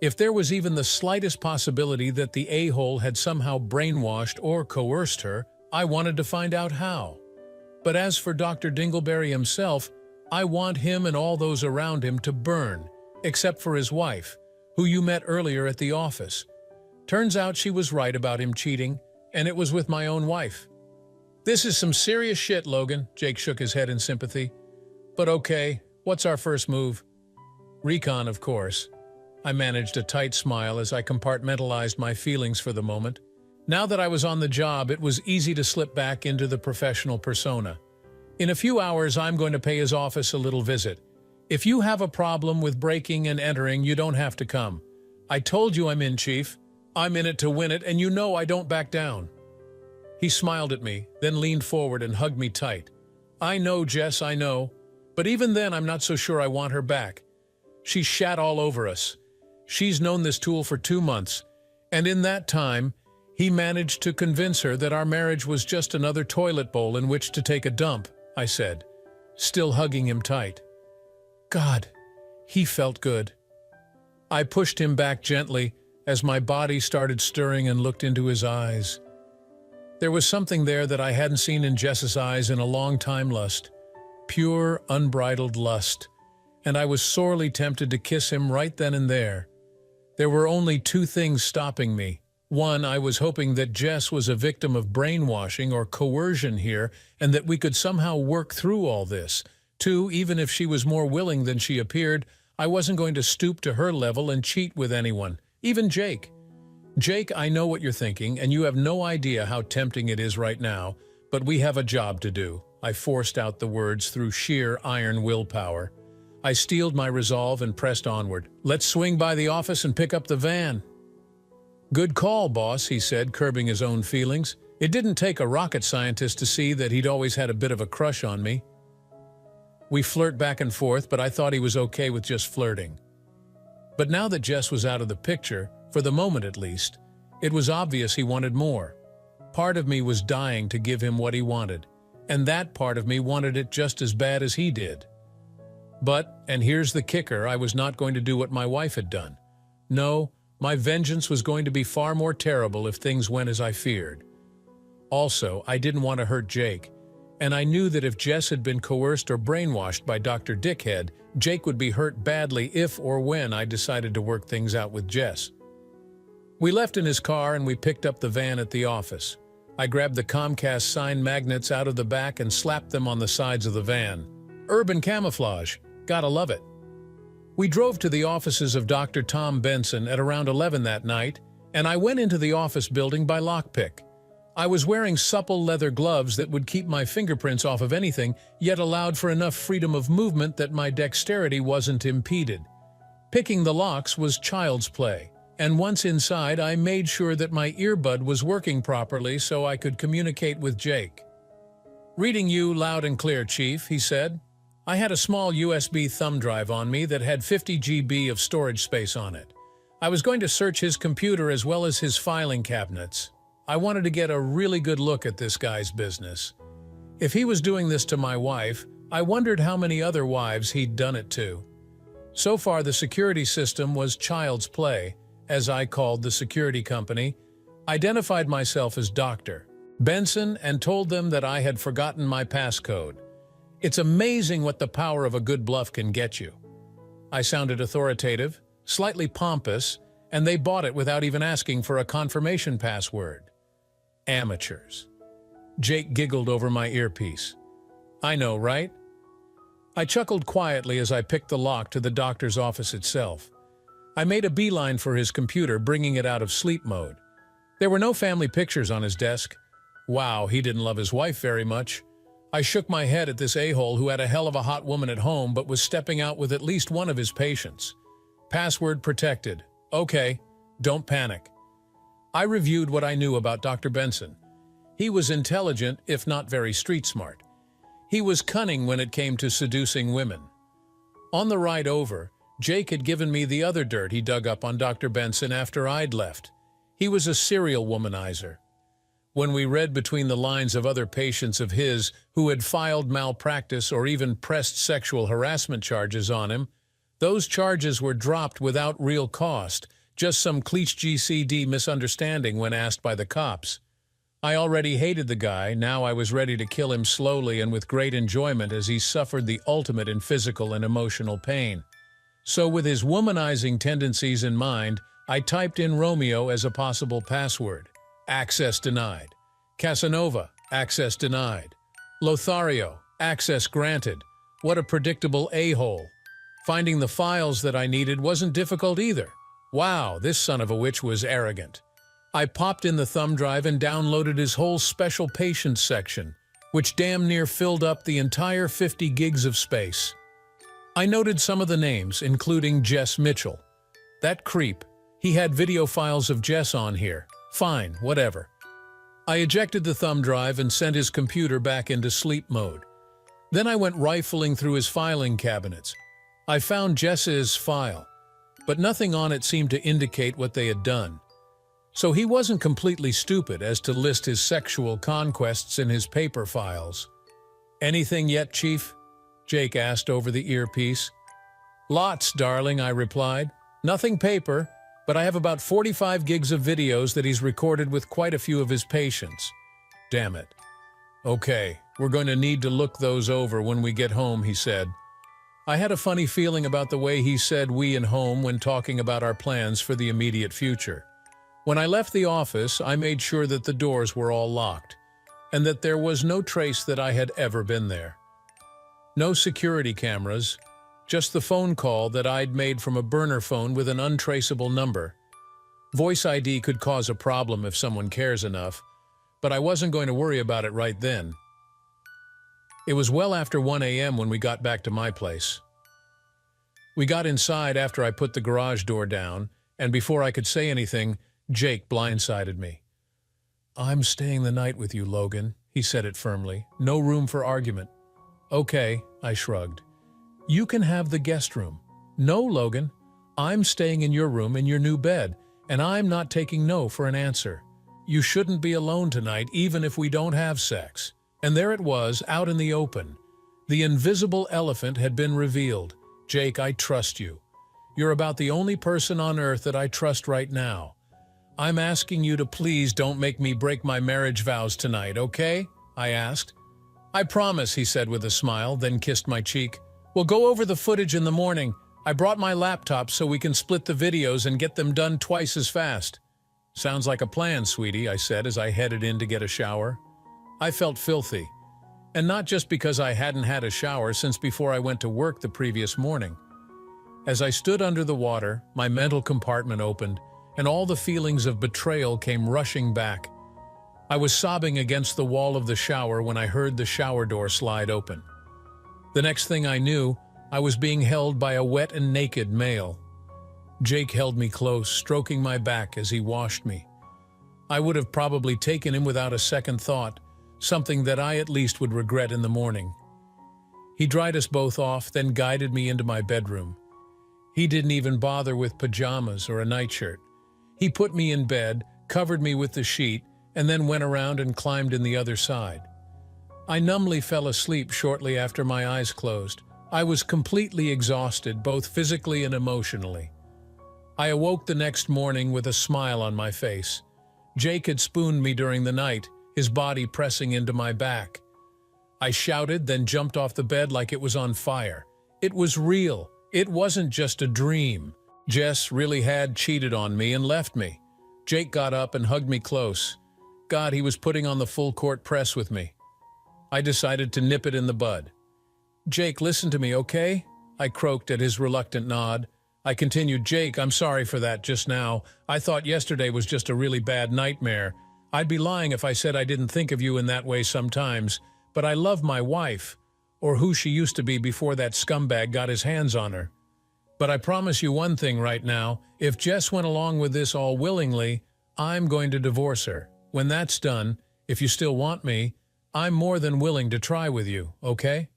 If there was even the slightest possibility that the a-hole had somehow brainwashed or coerced her, I wanted to find out how. But as for Dr. Dingleberry himself, I want him and all those around him to burn, except for his wife, who you met earlier at the office. Turns out she was right about him cheating, and it was with my own wife. "This is some serious shit, Logan," Jake shook his head in sympathy. "But okay, what's our first move?" "Recon, of course." I managed a tight smile as I compartmentalized my feelings for the moment. Now that I was on the job, it was easy to slip back into the professional persona. "In a few hours, I'm going to pay his office a little visit. If you have a problem with breaking and entering, you don't have to come. I told you I'm in, Chief. I'm in it to win it, and you know I don't back down." He smiled at me, then leaned forward and hugged me tight. "I know, Jess, I know. But even then, I'm not so sure I want her back. She shat all over us. She's known this tool for 2 months, and in that time, he managed to convince her that our marriage was just another toilet bowl in which to take a dump," I said, still hugging him tight. God, he felt good. I pushed him back gently as my body started stirring and looked into his eyes. There was something there that I hadn't seen in Jess's eyes in a long time. Lust. Pure, unbridled lust. And I was sorely tempted to kiss him right then and there. There were only 2 things stopping me. 1, I was hoping that Jess was a victim of brainwashing or coercion here, and that we could somehow work through all this. 2, even if she was more willing than she appeared, I wasn't going to stoop to her level and cheat with anyone, even Jake. "Jake, I know what you're thinking, and you have no idea how tempting it is right now, but we have a job to do." I forced out the words through sheer iron willpower. I steeled my resolve and pressed onward. "Let's swing by the office and pick up the van." "Good call, boss," he said, curbing his own feelings. It didn't take a rocket scientist to see that he'd always had a bit of a crush on me. We flirt back and forth, but I thought he was okay with just flirting. But now that Jess was out of the picture, for the moment at least, it was obvious he wanted more. Part of me was dying to give him what he wanted, and that part of me wanted it just as bad as he did. But, and here's the kicker, I was not going to do what my wife had done. No, my vengeance was going to be far more terrible if things went as I feared. Also, I didn't want to hurt Jake, and I knew that if Jess had been coerced or brainwashed by Dr. Dickhead, Jake would be hurt badly if or when I decided to work things out with Jess. We left in his car and we picked up the van at the office. I grabbed the Comcast sign magnets out of the back and slapped them on the sides of the van. Urban camouflage. Gotta love it. We drove to the offices of Dr. Tom Benson at around 11 that night, and I went into the office building by lockpick. I was wearing supple leather gloves that would keep my fingerprints off of anything, yet allowed for enough freedom of movement that my dexterity wasn't impeded. Picking the locks was child's play, and once inside I made sure that my earbud was working properly so I could communicate with Jake. "Reading you loud and clear, Chief," he said. I had a small USB thumb drive on me that had 50 GB of storage space on it. I was going to search his computer as well as his filing cabinets. I wanted to get a really good look at this guy's business. If he was doing this to my wife, I wondered how many other wives he'd done it to. So far, the security system was child's play, as I called the security company, identified myself as Dr. Benson, and told them that I had forgotten my passcode. It's amazing what the power of a good bluff can get you. I sounded authoritative, slightly pompous, and they bought it without even asking for a confirmation password. Amateurs. Jake giggled over my earpiece. I know, right? I chuckled quietly as I picked the lock to the doctor's office itself. I made a beeline for his computer, bringing it out of sleep mode. There were no family pictures on his desk. Wow, he didn't love his wife very much. I shook my head at this a-hole who had a hell of a hot woman at home but was stepping out with at least one of his patients. Password protected. Okay, don't panic. I reviewed what I knew about Dr. Benson. He was intelligent, if not very street smart. He was cunning when it came to seducing women. On the ride over, Jake had given me the other dirt he dug up on Dr. Benson after I'd left. He was a serial womanizer. When we read between the lines of other patients of his who had filed malpractice or even pressed sexual harassment charges on him, those charges were dropped without real cost, just some cliche GCD misunderstanding when asked by the cops. I already hated the guy, now I was ready to kill him slowly and with great enjoyment as he suffered the ultimate in physical and emotional pain. So with his womanizing tendencies in mind, I typed in Romeo as a possible password. Access denied. Casanova, access denied. Lothario, access granted. What a predictable a-hole. Finding the files that I needed wasn't difficult either. Wow, this son of a witch was arrogant. I popped in the thumb drive and downloaded his whole special patients section, which damn near filled up the entire 50 gigs of space. I noted some of the names, including Jess Mitchell. That creep. He had video files of Jess on here. Fine, whatever. I ejected the thumb drive and sent his computer back into sleep mode. Then I went rifling through his filing cabinets. I found Jess's file, but nothing on it seemed to indicate what they had done. So he wasn't completely stupid as to list his sexual conquests in his paper files. "Anything yet, Chief?" Jake asked over the earpiece. "Lots, darling," I replied. "Nothing paper, but I have about 45 gigs of videos that he's recorded with quite a few of his patients." "Damn it." "Okay, we're going to need to look those over when we get home," he said. I had a funny feeling about the way he said "we" and "home" when talking about our plans for the immediate future. When I left the office, I made sure that the doors were all locked, and that there was no trace that I had ever been there. No security cameras, just the phone call that I'd made from a burner phone with an untraceable number. Voice ID could cause a problem if someone cares enough, but I wasn't going to worry about it right then. It was well after 1 a.m. when we got back to my place. We got inside after I put the garage door down, and before I could say anything, Jake blindsided me. "I'm staying the night with you, Logan," he said it firmly. "No room for argument." "Okay," I shrugged. "You can have the guest room." "No, Logan. I'm staying in your room in your new bed, and I'm not taking no for an answer. You shouldn't be alone tonight, even if we don't have sex." And there it was, out in the open. The invisible elephant had been revealed. "Jake, I trust you. You're about the only person on earth that I trust right now. I'm asking you to please don't make me break my marriage vows tonight, okay?" I asked. "I promise," he said with a smile, then kissed my cheek. "We'll go over the footage in the morning. I brought my laptop so we can split the videos and get them done twice as fast." "Sounds like a plan, sweetie," I said as I headed in to get a shower. I felt filthy, and not just because I hadn't had a shower since before I went to work the previous morning. As I stood under the water, my mental compartment opened, and all the feelings of betrayal came rushing back. I was sobbing against the wall of the shower when I heard the shower door slide open. The next thing I knew, I was being held by a wet and naked male. Jake held me close, stroking my back as he washed me. I would have probably taken him without a second thought, something that I at least would regret in the morning. He dried us both off, then guided me into my bedroom. He didn't even bother with pajamas or a nightshirt. He put me in bed, covered me with the sheet, and then went around and climbed in the other side. I numbly fell asleep shortly after my eyes closed. I was completely exhausted, both physically and emotionally. I awoke the next morning with a smile on my face. Jake had spooned me during the night, his body pressing into my back. I shouted, then jumped off the bed like it was on fire. It was real. It wasn't just a dream. Jess really had cheated on me and left me. Jake got up and hugged me close. God, he was putting on the full court press with me. I decided to nip it in the bud. Jake, listen to me, okay? I croaked at his reluctant nod. I continued, Jake, I'm sorry for that just now. I thought yesterday was just a really bad nightmare. I'd be lying if I said I didn't think of you in that way sometimes, but I love my wife, or who she used to be before that scumbag got his hands on her. But I promise you one thing right now, if Jess went along with this all willingly, I'm going to divorce her. When that's done, if you still want me, I'm more than willing to try with you, okay?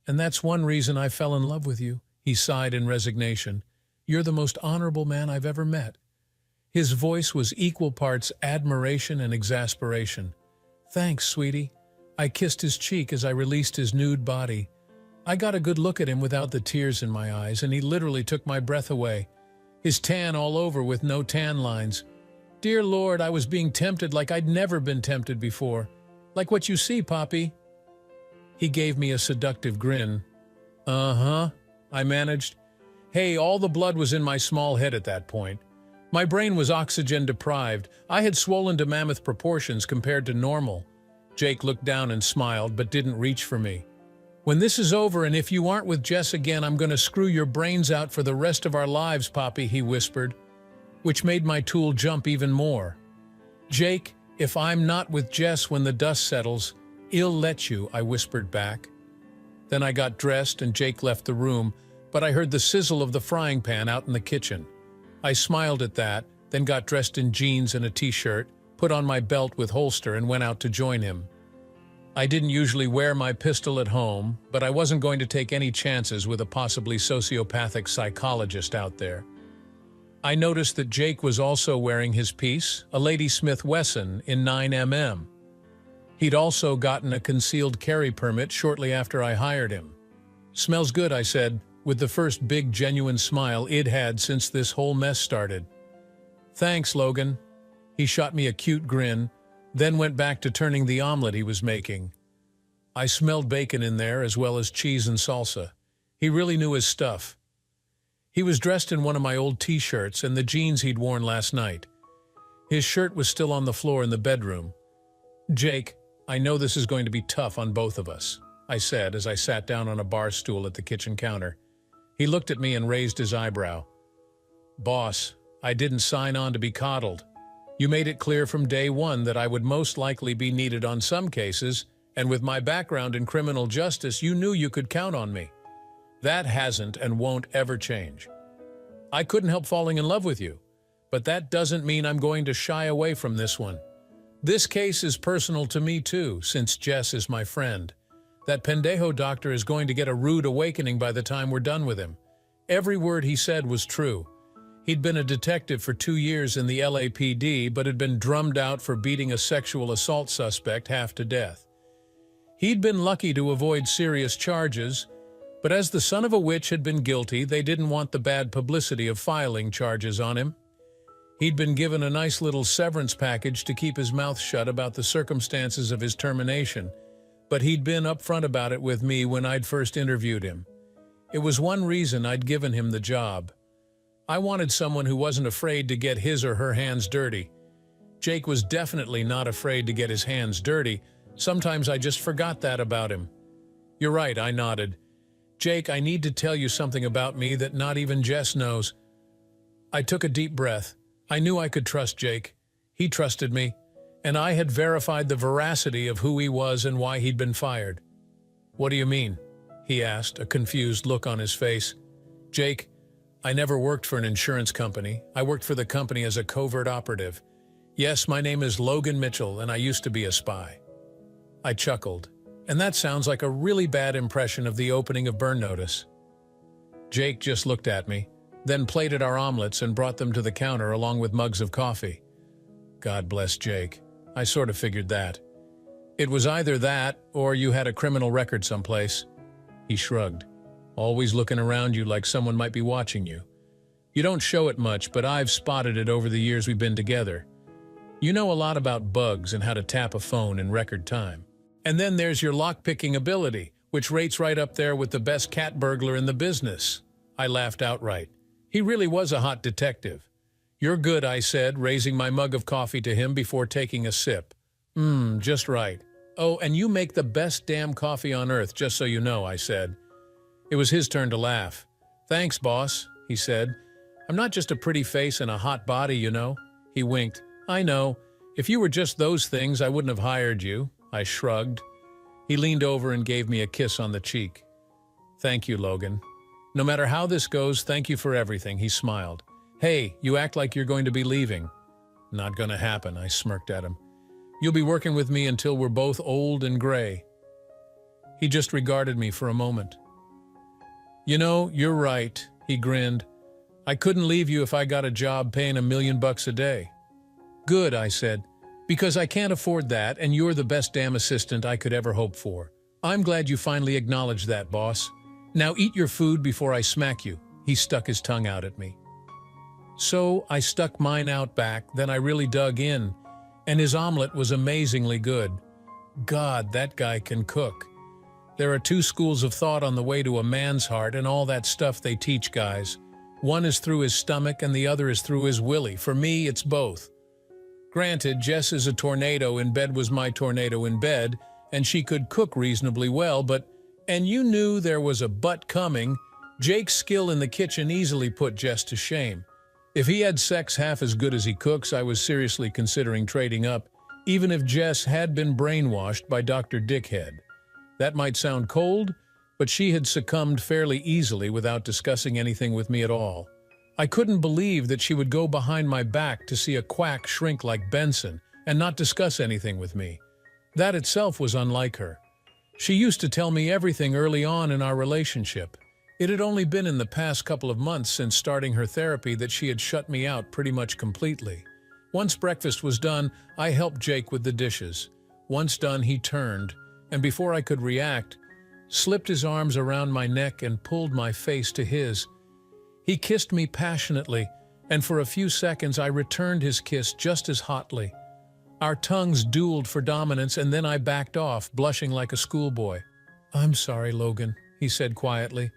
And that's one reason I fell in love with you, he sighed in resignation. You're the most honorable man I've ever met. His voice was equal parts admiration and exasperation. Thanks, sweetie. I kissed his cheek as I released his nude body. I got a good look at him without the tears in my eyes, and he literally took my breath away. His tan all over with no tan lines. Dear Lord, I was being tempted like I'd never been tempted before. Like what you see, Poppy. He gave me a seductive grin. Uh-huh, I managed. Hey, all the blood was in my small head at that point. My brain was oxygen deprived. I had swollen to mammoth proportions compared to normal. Jake looked down and smiled, but didn't reach for me. When this is over and if you aren't with Jess again, I'm going to screw your brains out for the rest of our lives, Poppy, he whispered, which made my tool jump even more. Jake, if I'm not with Jess when the dust settles, I'll let you, I whispered back. Then I got dressed and Jake left the room, but I heard the sizzle of the frying pan out in the kitchen. I smiled at that, then got dressed in jeans and a t-shirt, put on my belt with holster and went out to join him. I didn't usually wear my pistol at home, but I wasn't going to take any chances with a possibly sociopathic psychologist out there. I noticed that Jake was also wearing his piece, a Lady Smith Wesson in 9mm. He'd also gotten a concealed carry permit shortly after I hired him. Smells good, I said, with the first big genuine smile I'd had since this whole mess started. Thanks, Logan. He shot me a cute grin, then went back to turning the omelet he was making. I smelled bacon in there as well as cheese and salsa. He really knew his stuff. He was dressed in one of my old t-shirts and the jeans he'd worn last night. His shirt was still on the floor in the bedroom. Jake, I know this is going to be tough on both of us, I said as I sat down on a bar stool at the kitchen counter. He looked at me and raised his eyebrow. Boss, I didn't sign on to be coddled. You made it clear from day one that I would most likely be needed on some cases, and with my background in criminal justice, you knew you could count on me. That hasn't and won't ever change. I couldn't help falling in love with you, but that doesn't mean I'm going to shy away from this one. This case is personal to me too, since Jess is my friend. That pendejo doctor is going to get a rude awakening by the time we're done with him. Every word he said was true. He'd been a detective for 2 years in the LAPD, but had been drummed out for beating a sexual assault suspect half to death. He'd been lucky to avoid serious charges, but as the son of a witch had been guilty, they didn't want the bad publicity of filing charges on him. He'd been given a nice little severance package to keep his mouth shut about the circumstances of his termination, but he'd been upfront about it with me when I'd first interviewed him. It was one reason I'd given him the job. I wanted someone who wasn't afraid to get his or her hands dirty. Jake was definitely not afraid to get his hands dirty. Sometimes I just forgot that about him. You're right, I nodded. Jake, I need to tell you something about me that not even Jess knows. I took a deep breath. I knew I could trust Jake. He trusted me, and I had verified the veracity of who he was and why he'd been fired. What do you mean? He asked, a confused look on his face. Jake, I never worked for an insurance company. I worked for the company as a covert operative. Yes, my name is Logan Mitchell, and I used to be a spy. I chuckled, and that sounds like a really bad impression of the opening of Burn Notice. Jake just looked at me, then plated our omelets and brought them to the counter along with mugs of coffee. God bless Jake. I sort of figured that. It was either that, or you had a criminal record someplace. He shrugged. Always looking around you like someone might be watching you. You don't show it much, but I've spotted it over the years we've been together. You know a lot about bugs and how to tap a phone in record time. And then there's your lock-picking ability, which rates right up there with the best cat burglar in the business. I laughed outright. He really was a hot detective. You're good, I said, raising my mug of coffee to him before taking a sip. Just right. "Oh, and you make the best damn coffee on earth, just so you know," I said. It was his turn to laugh. "Thanks, boss," he said. "I'm not just a pretty face and a hot body, you know." He winked. "I know. If you were just those things, I wouldn't have hired you." I shrugged. He leaned over and gave me a kiss on the cheek. "Thank you, Logan. No matter how this goes, thank you for everything," he smiled. "Hey, you act like you're going to be leaving." "Not gonna happen," I smirked at him. "You'll be working with me until we're both old and gray." He just regarded me for a moment. "You know, you're right," he grinned. "I couldn't leave you if I got a job paying $1 million a day." "Good," I said, "because I can't afford that, and you're the best damn assistant I could ever hope for. I'm glad you finally acknowledged that, boss. Now eat your food before I smack you." He stuck his tongue out at me. So I stuck mine out back, then I really dug in, and his omelet was amazingly good. God, that guy can cook. There are two schools of thought on the way to a man's heart and all that stuff they teach guys. One is through his stomach and the other is through his willy. For me, it's both. Granted, Jess is a tornado in bed was my tornado in bed, and she could cook reasonably well, but, and you knew there was a but coming, Jake's skill in the kitchen easily put Jess to shame. If he had sex half as good as he cooks, I was seriously considering trading up, even if Jess had been brainwashed by Dr. Dickhead. That might sound cold, but she had succumbed fairly easily without discussing anything with me at all. I couldn't believe that she would go behind my back to see a quack shrink like Benson and not discuss anything with me. That itself was unlike her. She used to tell me everything early on in our relationship. It had only been in the past couple of months since starting her therapy that she had shut me out pretty much completely. Once breakfast was done, I helped Jake with the dishes. Once done, he turned, and before I could react, slipped his arms around my neck and pulled my face to his. He kissed me passionately, and for a few seconds I returned his kiss just as hotly. Our tongues dueled for dominance, and then I backed off, blushing like a schoolboy. "I'm sorry, Logan," he said quietly.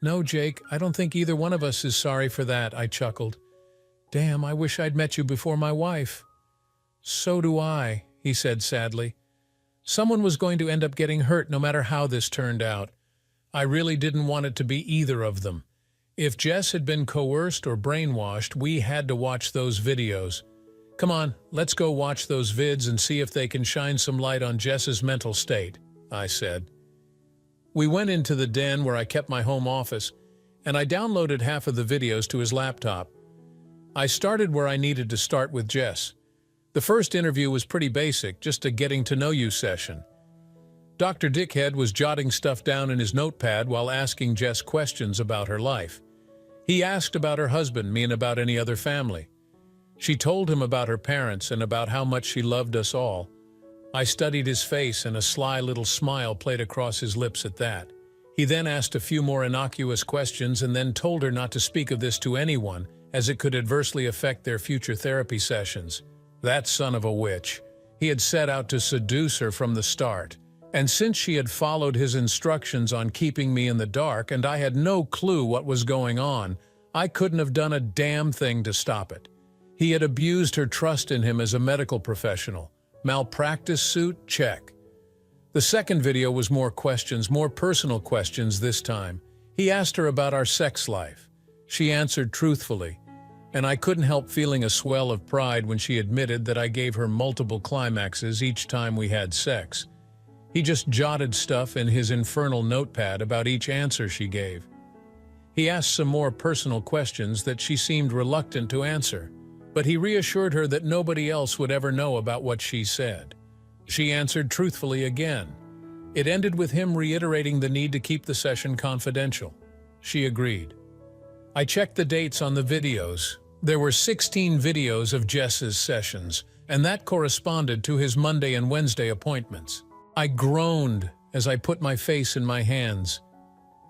"No, Jake, I don't think either one of us is sorry for that," I chuckled. "Damn, I wish I'd met you before my wife." "So do I," he said sadly. Someone was going to end up getting hurt no matter how this turned out. I really didn't want it to be either of them. If Jess had been coerced or brainwashed, we had to watch those videos. "Come on, let's go watch those vids and see if they can shine some light on Jess's mental state," I said. We went into the den where I kept my home office, and I downloaded half of the videos to his laptop. I started where I needed to start with Jess. The first interview was pretty basic, just a getting-to-know-you session. Dr. Dickhead was jotting stuff down in his notepad while asking Jess questions about her life. He asked about her husband, me, and about any other family. She told him about her parents and about how much she loved us all. I studied his face, and a sly little smile played across his lips at that. He then asked a few more innocuous questions and then told her not to speak of this to anyone, as it could adversely affect their future therapy sessions. That son of a witch. He had set out to seduce her from the start. And since she had followed his instructions on keeping me in the dark and I had no clue what was going on, I couldn't have done a damn thing to stop it. He had abused her trust in him as a medical professional. Malpractice suit? Check. The second video was more questions, more personal questions this time. He asked her about our sex life. She answered truthfully, and I couldn't help feeling a swell of pride when she admitted that I gave her multiple climaxes each time we had sex. He just jotted stuff in his infernal notepad about each answer she gave. He asked some more personal questions that she seemed reluctant to answer, but he reassured her that nobody else would ever know about what she said. She answered truthfully again. It ended with him reiterating the need to keep the session confidential. She agreed. I checked the dates on the videos. There were 16 videos of Jess's sessions, and that corresponded to his Monday and Wednesday appointments. I groaned as I put my face in my hands.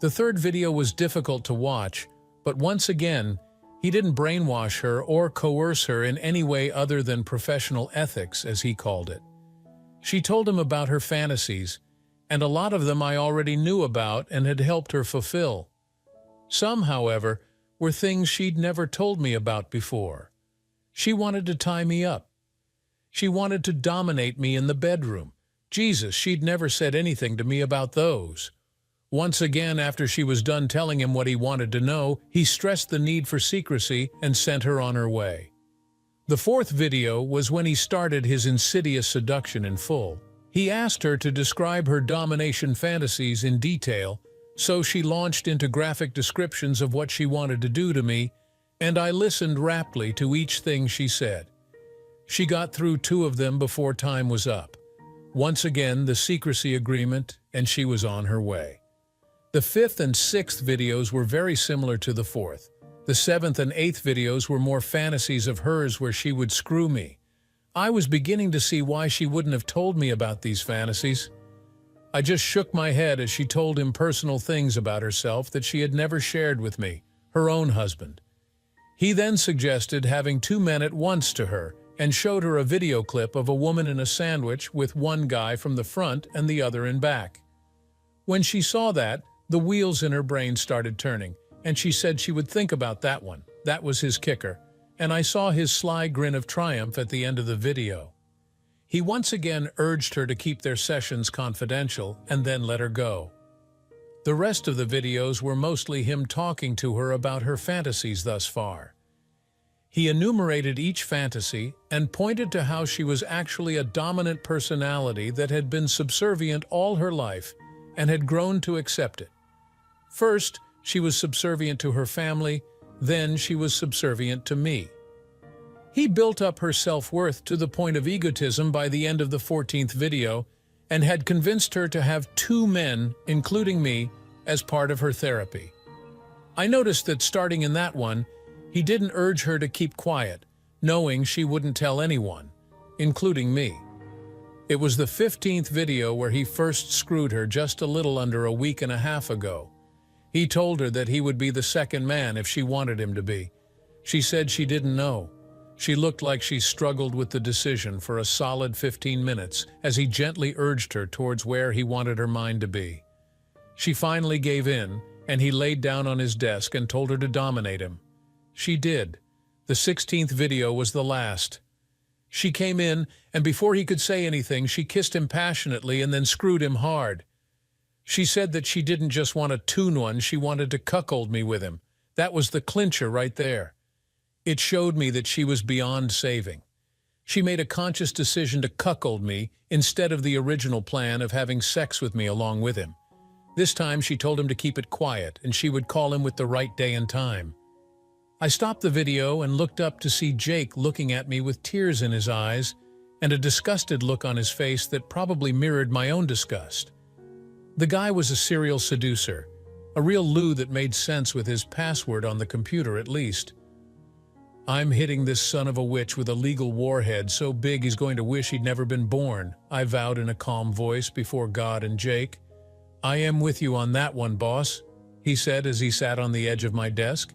The third video was difficult to watch, but once again, he didn't brainwash her or coerce her in any way other than professional ethics, as he called it. She told him about her fantasies, and a lot of them I already knew about and had helped her fulfill. Some, however, were things she'd never told me about before. She wanted to tie me up. She wanted to dominate me in the bedroom, Jesus, she'd never said anything to me about those. Once again, after she was done telling him what he wanted to know, he stressed the need for secrecy and sent her on her way. The fourth video was when he started his insidious seduction in full. He asked her to describe her domination fantasies in detail, so she launched into graphic descriptions of what she wanted to do to me, and I listened raptly to each thing she said. She got through 2 of them before time was up. Once again, the secrecy agreement, and she was on her way. The 5th and 6th videos were very similar to the 4th. The 7th and 8th videos were more fantasies of hers where she would screw me. I was beginning to see why she wouldn't have told me about these fantasies. I just shook my head as she told him personal things about herself that she had never shared with me, her own husband. He then suggested having 2 men at once to her and showed her a video clip of a woman in a sandwich with one guy from the front and the other in back. When she saw that, the wheels in her brain started turning, and she said she would think about that one. That was his kicker, and I saw his sly grin of triumph at the end of the video. He once again urged her to keep their sessions confidential and then let her go. The rest of the videos were mostly him talking to her about her fantasies thus far. He enumerated each fantasy and pointed to how she was actually a dominant personality that had been subservient all her life and had grown to accept it. First, she was subservient to her family, then she was subservient to me. He built up her self-worth to the point of egotism by the end of the 14th video and had convinced her to have 2 men, including me, as part of her therapy. I noticed that starting in that one, he didn't urge her to keep quiet, knowing she wouldn't tell anyone, including me. It was the 15th video where he first screwed her just a little under a week and a half ago. He told her that he would be the second man if she wanted him to be. She said she didn't know. She looked like she struggled with the decision for a solid 15 minutes as he gently urged her towards where he wanted her mind to be. She finally gave in, and he laid down on his desk and told her to dominate him. She did. The 16th video was the last. She came in, and before he could say anything, she kissed him passionately and then screwed him hard. She said that she didn't just want to tune one, she wanted to cuckold me with him. That was the clincher right there. It showed me that she was beyond saving. She made a conscious decision to cuckold me instead of the original plan of having sex with me along with him. This time she told him to keep it quiet and she would call him with the right day and time. I stopped the video and looked up to see Jake looking at me with tears in his eyes and a disgusted look on his face that probably mirrored my own disgust. The guy was a serial seducer, a real Lou that made sense with his password on the computer at least. I'm hitting this son of a witch with a legal warhead so big he's going to wish he'd never been born, I vowed in a calm voice before God and Jake. I am with you on that one, boss, he said as he sat on the edge of my desk.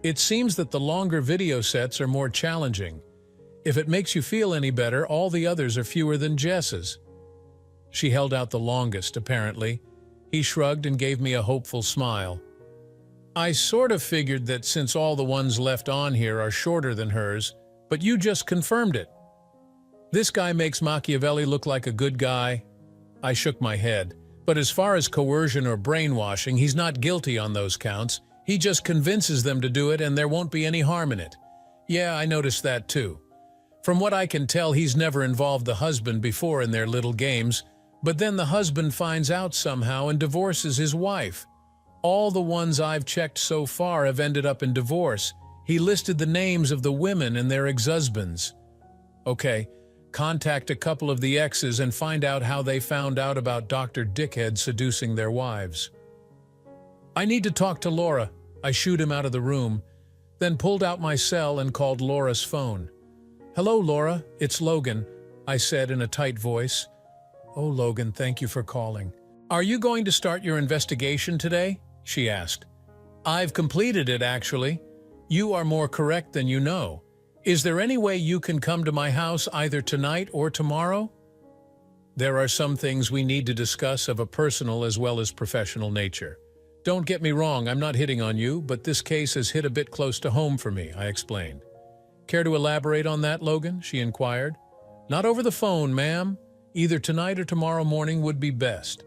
It seems that the longer video sets are more challenging. If it makes you feel any better, all the others are fewer than Jess's. She held out the longest, apparently. He shrugged and gave me a hopeful smile. I sort of figured that since all the ones left on here are shorter than hers, but you just confirmed it. This guy makes Machiavelli look like a good guy. I shook my head. But as far as coercion or brainwashing, he's not guilty on those counts. He just convinces them to do it and there won't be any harm in it. Yeah, I noticed that too. From what I can tell, he's never involved the husband before in their little games, but then the husband finds out somehow and divorces his wife. All the ones I've checked so far have ended up in divorce. He listed the names of the women and their ex-husbands. Okay, contact a couple of the exes and find out how they found out about Dr. Dickhead seducing their wives. I need to talk to Laura. I shooed him out of the room, then pulled out my cell and called Laura's phone. Hello, Laura, it's Logan, I said in a tight voice. Oh, Logan, thank you for calling. Are you going to start your investigation today? She asked. I've completed it, actually. You are more correct than you know. Is there any way you can come to my house either tonight or tomorrow? There are some things we need to discuss of a personal as well as professional nature. Don't get me wrong, I'm not hitting on you, but this case has hit a bit close to home for me, I explained. Care to elaborate on that, Logan? She inquired. Not over the phone, ma'am. Either tonight or tomorrow morning would be best.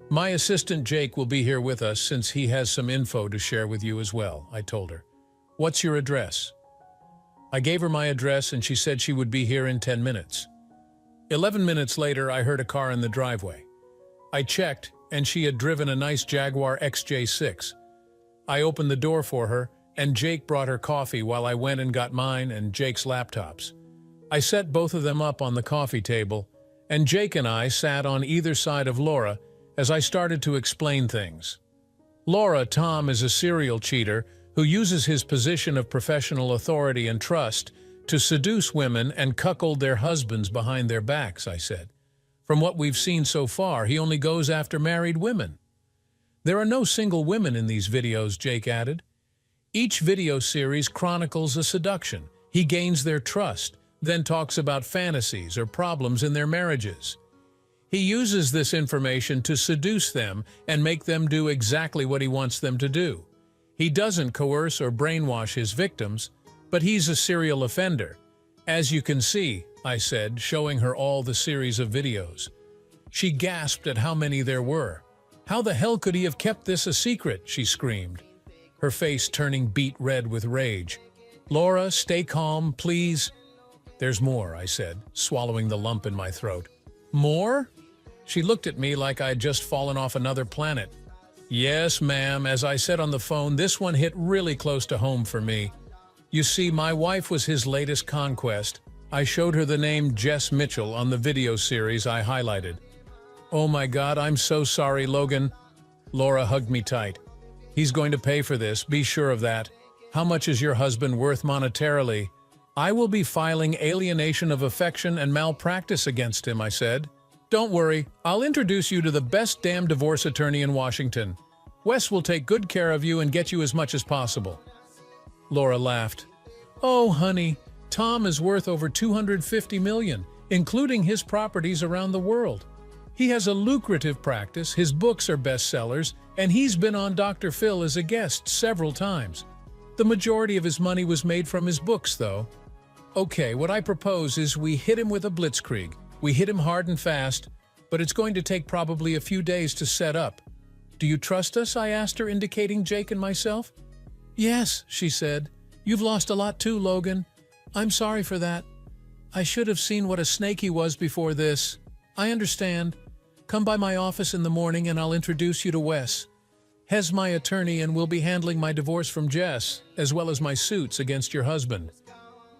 My assistant Jake will be here with us since he has some info to share with you as well, I told her. What's your address? I gave her my address and she said she would be here in 10 minutes. 11 minutes later, I heard a car in the driveway. I checked, and she had driven a nice Jaguar XJ6. I opened the door for her, and Jake brought her coffee while I went and got mine and Jake's laptops. I set both of them up on the coffee table, and Jake and I sat on either side of Laura as I started to explain things. Laura, Tom is a serial cheater who uses his position of professional authority and trust to seduce women and cuckold their husbands behind their backs, I said. From what we've seen so far, he only goes after married women. There are no single women in these videos, Jake added. Each video series chronicles a seduction. He gains their trust, then talks about fantasies or problems in their marriages. He uses this information to seduce them and make them do exactly what he wants them to do. He doesn't coerce or brainwash his victims, but he's a serial offender. As you can see, I said, showing her all the series of videos. She gasped at how many there were. How the hell could he have kept this a secret? She screamed, her face turning beet red with rage. Laura, stay calm, please. There's more, I said, swallowing the lump in my throat. More? She looked at me like I'd just fallen off another planet. Yes, ma'am, as I said on the phone, this one hit really close to home for me. You see, my wife was his latest conquest. I showed her the name Jess Mitchell on the video series I highlighted. Oh my God, I'm so sorry, Logan. Laura hugged me tight. He's going to pay for this, be sure of that. How much is your husband worth monetarily? I will be filing alienation of affection and malpractice against him, I said. Don't worry, I'll introduce you to the best damn divorce attorney in Washington. Wes will take good care of you and get you as much as possible. Laura laughed. Oh, honey, Tom is worth over $250 million, including his properties around the world. He has a lucrative practice, his books are bestsellers, and he's been on Dr. Phil as a guest several times. The majority of his money was made from his books, though. Okay, what I propose is we hit him with a blitzkrieg. We hit him hard and fast, but it's going to take probably a few days to set up. Do you trust us? I asked her, indicating Jake and myself. Yes, she said. You've lost a lot too, Logan. I'm sorry for that. I should have seen what a snake he was before this. I understand. Come by my office in the morning and I'll introduce you to Wes. Hes my attorney and will be handling my divorce from Jess, as well as my suits against your husband.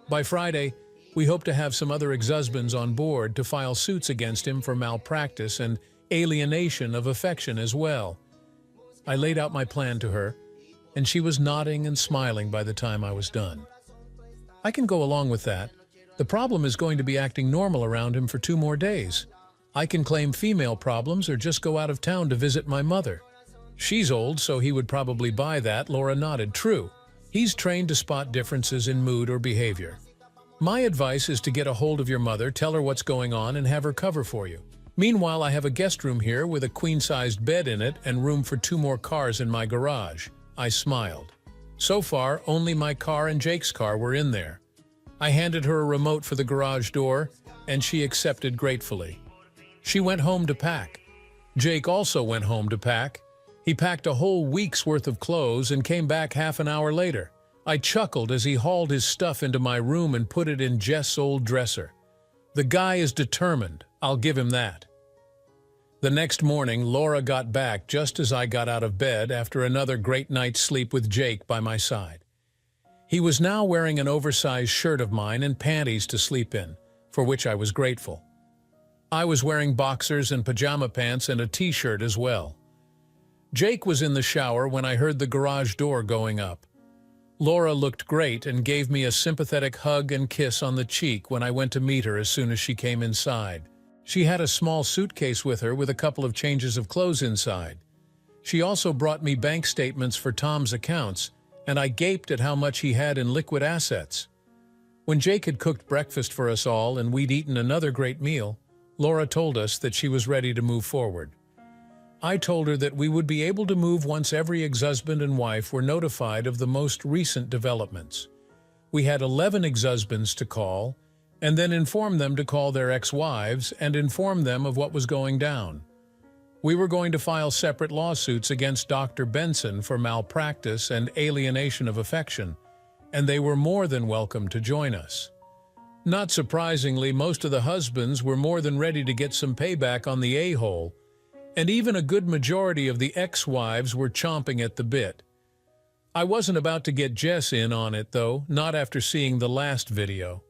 By Friday, we hope to have some other ex-husbands on board to file suits against him for malpractice and alienation of affection as well. I laid out my plan to her, and she was nodding and smiling by the time I was done. I can go along with that. The problem is going to be acting normal around him for 2 more days. I can claim female problems or just go out of town to visit my mother. She's old, so he would probably buy that. Laura nodded. True. He's trained to spot differences in mood or behavior. My advice is to get a hold of your mother, tell her what's going on, and have her cover for you. Meanwhile, I have a guest room here with a queen-sized bed in it and room for 2 more cars in my garage. I smiled. So far, only my car and Jake's car were in there. I handed her a remote for the garage door, and she accepted gratefully. She went home to pack. Jake also went home to pack. He packed a whole week's worth of clothes and came back half an hour later. I chuckled as he hauled his stuff into my room and put it in Jess' old dresser. The guy is determined, I'll give him that. The next morning, Laura got back just as I got out of bed after another great night's sleep with Jake by my side. He was now wearing an oversized shirt of mine and panties to sleep in, for which I was grateful. I was wearing boxers and pajama pants and a t-shirt as well. Jake was in the shower when I heard the garage door going up. Laura looked great and gave me a sympathetic hug and kiss on the cheek when I went to meet her as soon as she came inside. She had a small suitcase with her with a couple of changes of clothes inside. She also brought me bank statements for Tom's accounts, and I gaped at how much he had in liquid assets. When Jake had cooked breakfast for us all and we'd eaten another great meal, Laura told us that she was ready to move forward. I told her that we would be able to move once every ex-husband and wife were notified of the most recent developments. We had 11 ex-husbands to call, and then inform them to call their ex-wives and inform them of what was going down. We were going to file separate lawsuits against Dr. Benson for malpractice and alienation of affection, and they were more than welcome to join us. Not surprisingly, most of the husbands were more than ready to get some payback on the a-hole, and even a good majority of the ex-wives were chomping at the bit. I wasn't about to get Jess in on it, though, not after seeing the last video.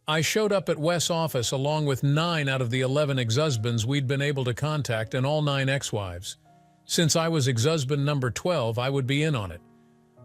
I showed up at Wes' office along with 9 out of the 11 ex-husbands we'd been able to contact and all 9 ex-wives. Since I was ex-husband number 12, I would be in on it.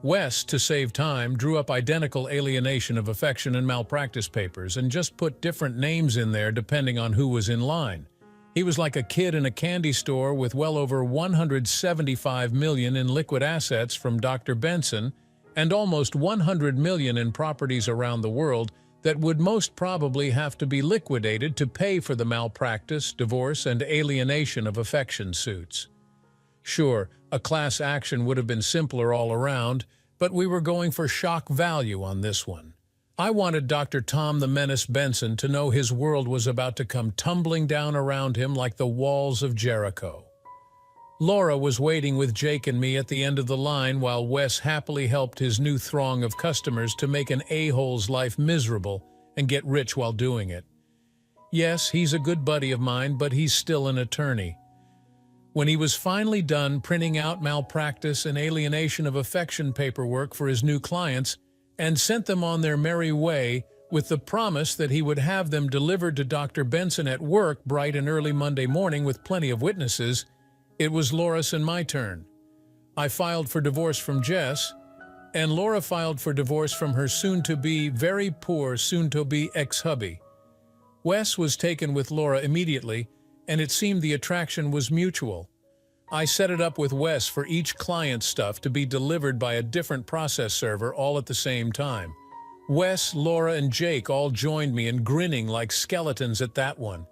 Wes, to save time, drew up identical alienation of affection and malpractice papers and just put different names in there depending on who was in line. He was like a kid in a candy store with well over $175 million in liquid assets from Dr. Benson and almost $100 million in properties around the world that would most probably have to be liquidated to pay for the malpractice, divorce, and alienation of affection suits. Sure, a class action would have been simpler all around, but we were going for shock value on this one. I wanted Dr. Tom the Menace Benson to know his world was about to come tumbling down around him like the walls of Jericho. Laura was waiting with Jake and me at the end of the line while Wes happily helped his new throng of customers to make an a-hole's life miserable and get rich while doing it. Yes, he's a good buddy of mine, but he's still an attorney. When he was finally done printing out malpractice and alienation of affection paperwork for his new clients and sent them on their merry way with the promise that he would have them delivered to Dr. Benson at work bright and early Monday morning with plenty of witnesses, it was Laura's and my turn. I filed for divorce from Jess, and Laura filed for divorce from her soon-to-be, very poor soon-to-be ex-hubby. Wes was taken with Laura immediately, and it seemed the attraction was mutual. I set it up with Wes for each client's stuff to be delivered by a different process server all at the same time. Wes, Laura, and Jake all joined me and grinning like skeletons at that one.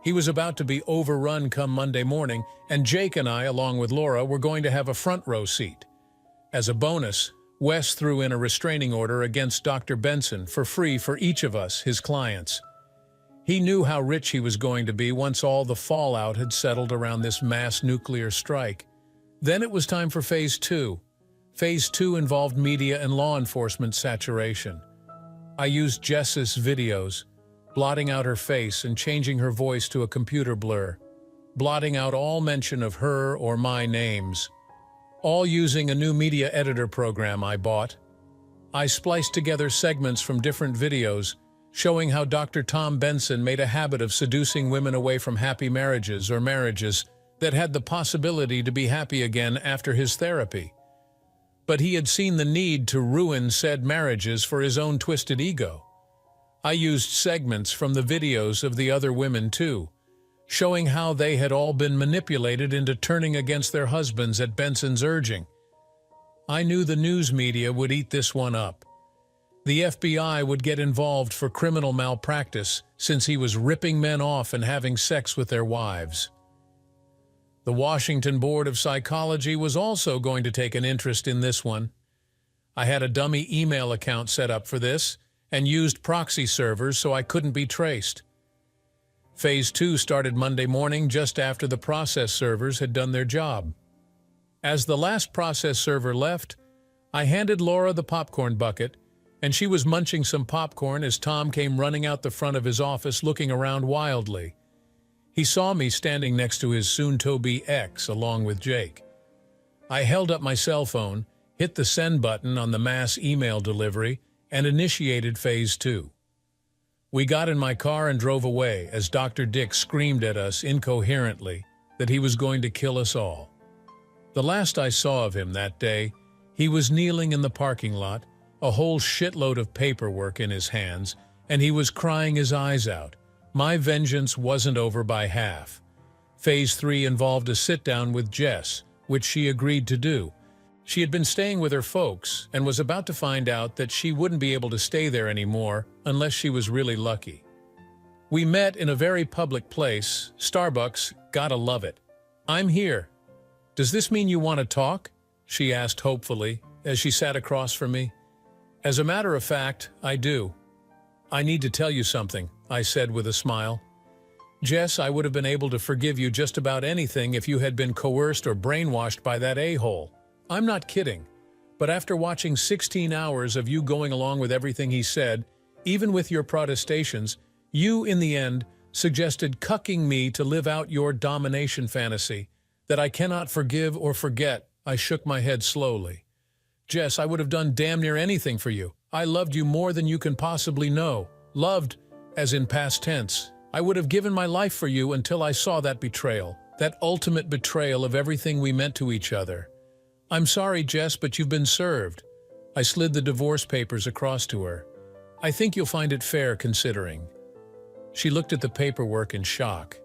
He was about to be overrun come Monday morning, and Jake and I, along with Laura, were going to have a front row seat. As a bonus, Wes threw in a restraining order against Dr. Benson for free for each of us, his clients. He knew how rich he was going to be once all the fallout had settled around this mass nuclear strike. Then it was time for Phase 2. Phase 2 involved media and law enforcement saturation. I used Jess's videos, blotting out her face and changing her voice to a computer blur, blotting out all mention of her or my names, all using a new media editor program I bought. I spliced together segments from different videos, showing how Dr. Tom Benson made a habit of seducing women away from happy marriages or marriages that had the possibility to be happy again after his therapy. But he had seen the need to ruin said marriages for his own twisted ego. I used segments from the videos of the other women too, showing how they had all been manipulated into turning against their husbands at Benson's urging. I knew the news media would eat this one up. The FBI would get involved for criminal malpractice since he was ripping men off and having sex with their wives. The Washington Board of Psychology was also going to take an interest in this one. I had a dummy email account set up for this and used proxy servers so I couldn't be traced. Phase 2 started Monday morning just after the process servers had done their job. As the last process server left, I handed Laura the popcorn bucket, and she was munching some popcorn as Tom came running out the front of his office looking around wildly. He saw me standing next to his soon-to-be ex along with Jake. I held up my cell phone, hit the send button on the mass email delivery, and initiated Phase 2. We got in my car and drove away as Dr. Dick screamed at us incoherently that he was going to kill us all. The last I saw of him that day, he was kneeling in the parking lot, a whole shitload of paperwork in his hands, and he was crying his eyes out. My vengeance wasn't over by half. Phase 3 involved a sit-down with Jess, which she agreed to do. She had been staying with her folks and was about to find out that she wouldn't be able to stay there anymore unless she was really lucky. We met in a very public place, Starbucks, gotta love it. "I'm here. Does this mean you want to talk?" she asked hopefully as she sat across from me. "As a matter of fact, I do. I need to tell you something, I said with a smile. Jess, I would have been able to forgive you just about anything if you had been coerced or brainwashed by that a-hole. I'm not kidding. But after watching 16 hours of you going along with everything he said, even with your protestations, you, in the end, suggested cucking me to live out your domination fantasy, that I cannot forgive or forget. I shook my head slowly. Jess, I would have done damn near anything for you. I loved you more than you can possibly know. Loved, as in past tense. I would have given my life for you until I saw that betrayal, that ultimate betrayal of everything we meant to each other. I'm sorry, Jess, but you've been served. I slid the divorce papers across to her. I think you'll find it fair considering. She looked at the paperwork in shock.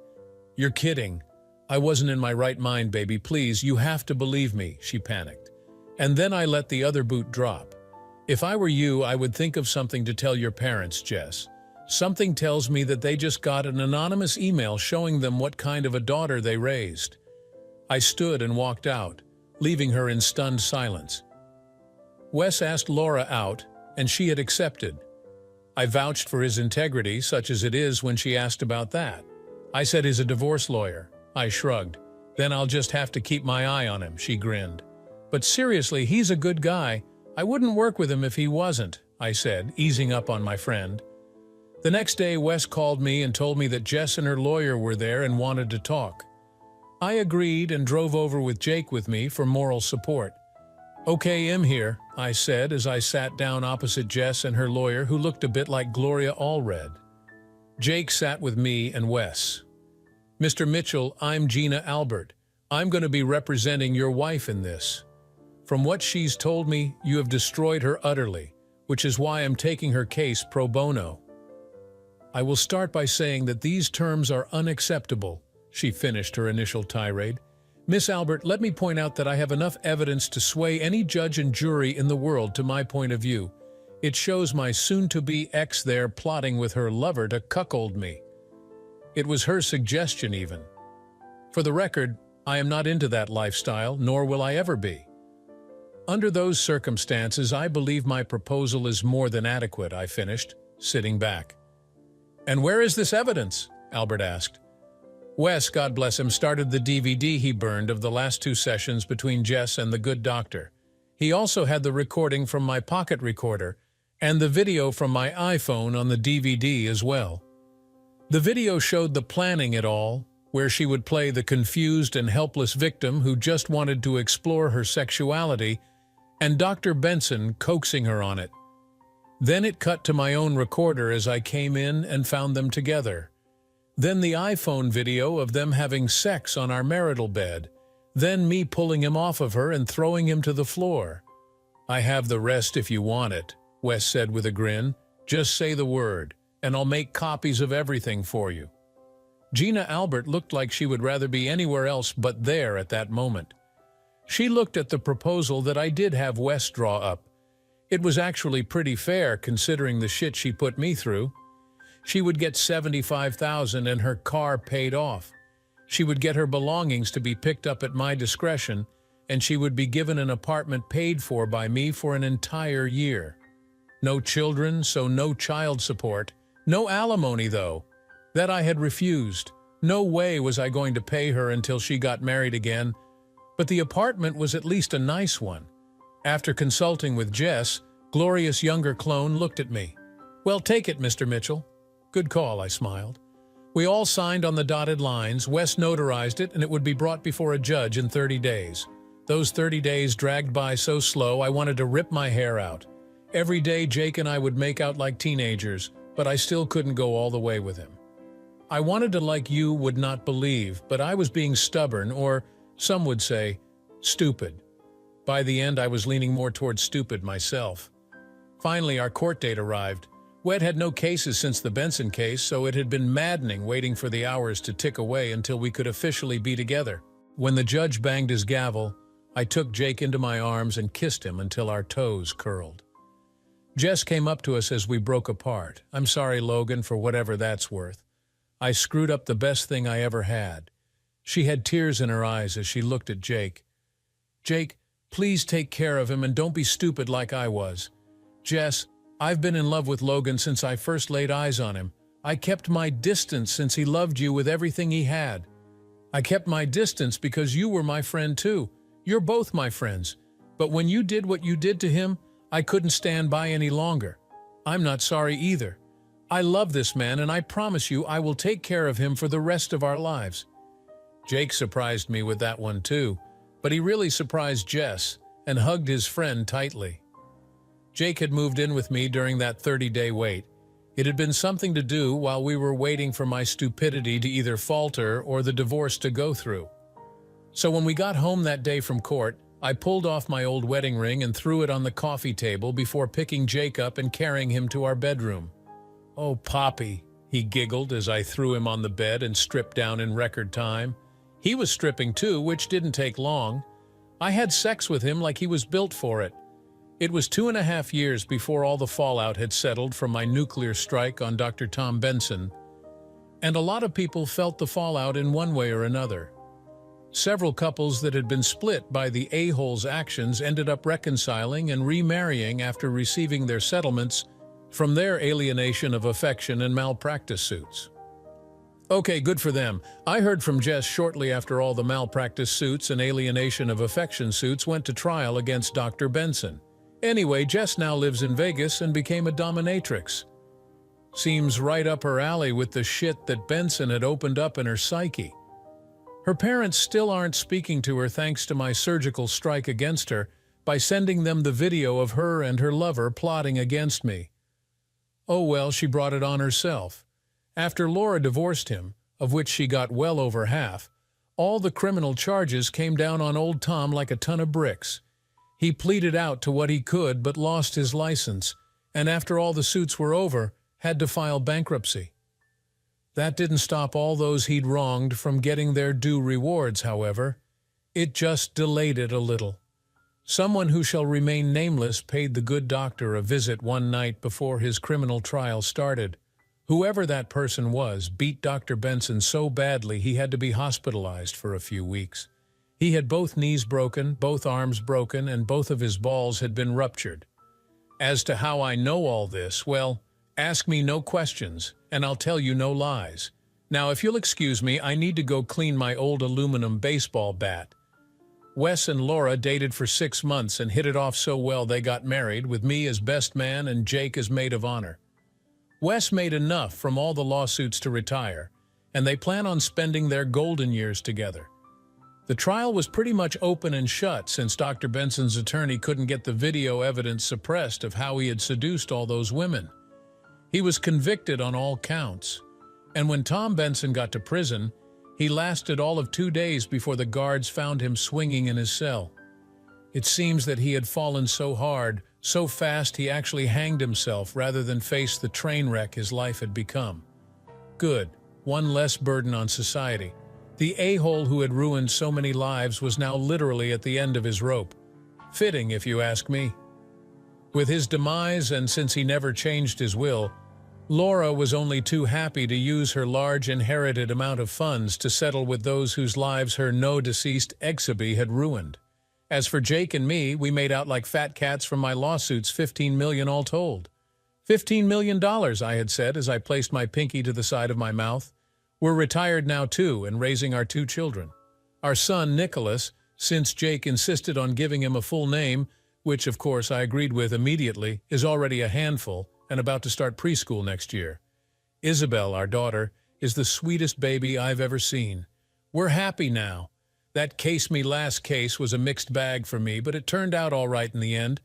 You're kidding. I wasn't in my right mind, baby. Please, you have to believe me, she panicked. And then I let the other boot drop. If I were you, I would think of something to tell your parents, Jess. Something tells me that they just got an anonymous email showing them what kind of a daughter they raised. I stood and walked out, leaving her in stunned silence. Wes asked Laura out, and she had accepted. I vouched for his integrity, such as it is, when she asked about that. I said he's a divorce lawyer. I shrugged. Then I'll just have to keep my eye on him, she grinned. But seriously, he's a good guy. I wouldn't work with him if he wasn't, I said, easing up on my friend. The next day, Wes called me and told me that Jess and her lawyer were there and wanted to talk. I agreed and drove over with Jake with me for moral support. Okay, I'm here, I said as I sat down opposite Jess and her lawyer, who looked a bit like Gloria Allred. Jake sat with me and Wes. Mr. Mitchell, I'm Gina Albert. I'm going to be representing your wife in this. From what she's told me, you have destroyed her utterly, which is why I'm taking her case pro bono. I will start by saying that these terms are unacceptable, she finished her initial tirade. Miss Albert, let me point out that I have enough evidence to sway any judge and jury in the world to my point of view. It shows my soon-to-be ex there plotting with her lover to cuckold me. It was her suggestion even. For the record, I am not into that lifestyle, nor will I ever be. Under those circumstances, I believe my proposal is more than adequate, I finished, sitting back. And where is this evidence? Albert asked. Wes, God bless him, started the DVD he burned of the last 2 sessions between Jess and the good doctor. He also had the recording from my pocket recorder and the video from my iPhone on the DVD as well. The video showed the planning it all, where she would play the confused and helpless victim who just wanted to explore her sexuality, and Dr. Benson coaxing her on it. Then it cut to my own recorder as I came in and found them together. Then the iPhone video of them having sex on our marital bed. Then me pulling him off of her and throwing him to the floor. I have the rest if you want it, Wes said with a grin. Just say the word, and I'll make copies of everything for you. Gina Albert looked like she would rather be anywhere else but there at that moment. She looked at the proposal that I did have Wes draw up. It was actually pretty fair considering the shit she put me through. She would get $75,000 and her car paid off. She would get her belongings to be picked up at my discretion, and she would be given an apartment paid for by me for an entire year. No children, so no child support. No alimony, though. That I had refused. No way was I going to pay her until she got married again. But the apartment was at least a nice one. After consulting with Jess, Gloria's younger clone looked at me. Well, take it, Mr. Mitchell. Good call, I smiled. We all signed on the dotted lines, Wes notarized it, and it would be brought before a judge in 30 days. Those 30 days dragged by so slow I wanted to rip my hair out. Every day Jake and I would make out like teenagers, but I still couldn't go all the way with him. I wanted to, like you would not believe, but I was being stubborn, or some would say, stupid. By the end, I was leaning more towards stupid myself. Finally, our court date arrived. Wed had no cases since the Benson case, so it had been maddening waiting for the hours to tick away until we could officially be together. When the judge banged his gavel, I took Jake into my arms and kissed him until our toes curled. Jess came up to us as we broke apart. I'm sorry, Logan, for whatever that's worth. I screwed up the best thing I ever had. She had tears in her eyes as she looked at Jake. Jake, please take care of him and don't be stupid like I was. Jess, I've been in love with Logan since I first laid eyes on him. I kept my distance since he loved you with everything he had. I kept my distance because you were my friend too. You're both my friends. But when you did what you did to him, I couldn't stand by any longer. I'm not sorry either. I love this man and I promise you I will take care of him for the rest of our lives." Jake surprised me with that one too, but he really surprised Jess and hugged his friend tightly. Jake had moved in with me during that 30-day wait. It had been something to do while we were waiting for my stupidity to either falter or the divorce to go through. So when we got home that day from court, I pulled off my old wedding ring and threw it on the coffee table before picking Jake up and carrying him to our bedroom. "Oh, Poppy," he giggled as I threw him on the bed and stripped down in record time. He was stripping too, which didn't take long. I had sex with him like he was built for it. It was 2.5 years before all the fallout had settled from my nuclear strike on Dr. Tom Benson, and a lot of people felt the fallout in one way or another. Several couples that had been split by the a-hole's actions ended up reconciling and remarrying after receiving their settlements from their alienation of affection and malpractice suits. Okay, good for them. I heard from Jess shortly after all the malpractice suits and alienation of affection suits went to trial against Dr. Benson. Anyway, Jess now lives in Vegas and became a dominatrix. Seems right up her alley with the shit that Benson had opened up in her psyche. Her parents still aren't speaking to her thanks to my surgical strike against her by sending them the video of her and her lover plotting against me. Oh well, she brought it on herself. After Laura divorced him, of which she got well over half, all the criminal charges came down on old Tom like a ton of bricks. He pleaded out to what he could but lost his license, and after all the suits were over, had to file bankruptcy. That didn't stop all those he'd wronged from getting their due rewards, however. It just delayed it a little. Someone who shall remain nameless paid the good doctor a visit one night before his criminal trial started. Whoever that person was beat Dr. Benson so badly he had to be hospitalized for a few weeks. He had both knees broken, both arms broken, and both of his balls had been ruptured. As to how I know all this, well, ask me no questions, and I'll tell you no lies. Now, if you'll excuse me, I need to go clean my old aluminum baseball bat. Wes and Laura dated for 6 months and hit it off so well they got married, with me as best man and Jake as maid of honor. Wes made enough from all the lawsuits to retire, and they plan on spending their golden years together. The trial was pretty much open and shut since Dr. Benson's attorney couldn't get the video evidence suppressed of how he had seduced all those women. He was convicted on all counts, and when Tom Benson got to prison, he lasted all of 2 days before the guards found him swinging in his cell. It seems that he had fallen so hard, so fast he actually hanged himself rather than face the train wreck his life had become. Good, one less burden on society. The a-hole who had ruined so many lives was now literally at the end of his rope. Fitting, if you ask me. With his demise, and since he never changed his will, Laura was only too happy to use her large inherited amount of funds to settle with those whose lives her no-deceased ex-hubby had ruined. As for Jake and me, we made out like fat cats from my lawsuits, $15 million all told. $15 million, I had said as I placed my pinky to the side of my mouth. We're retired now too and raising our 2 children. Our son, Nicholas, since Jake insisted on giving him a full name, which of course I agreed with immediately, is already a handful and about to start preschool next year. Isabel, our daughter, is the sweetest baby I've ever seen. We're happy now. That case me last case was a mixed bag for me, but it turned out all right in the end.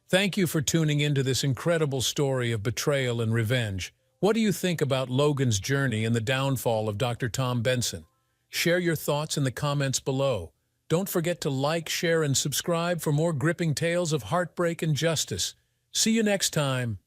Thank you for tuning into this incredible story of betrayal and revenge. What do you think about Logan's journey and the downfall of Dr. Tom Benson? Share your thoughts in the comments below. Don't forget to like, share, and subscribe for more gripping tales of heartbreak and justice. See you next time.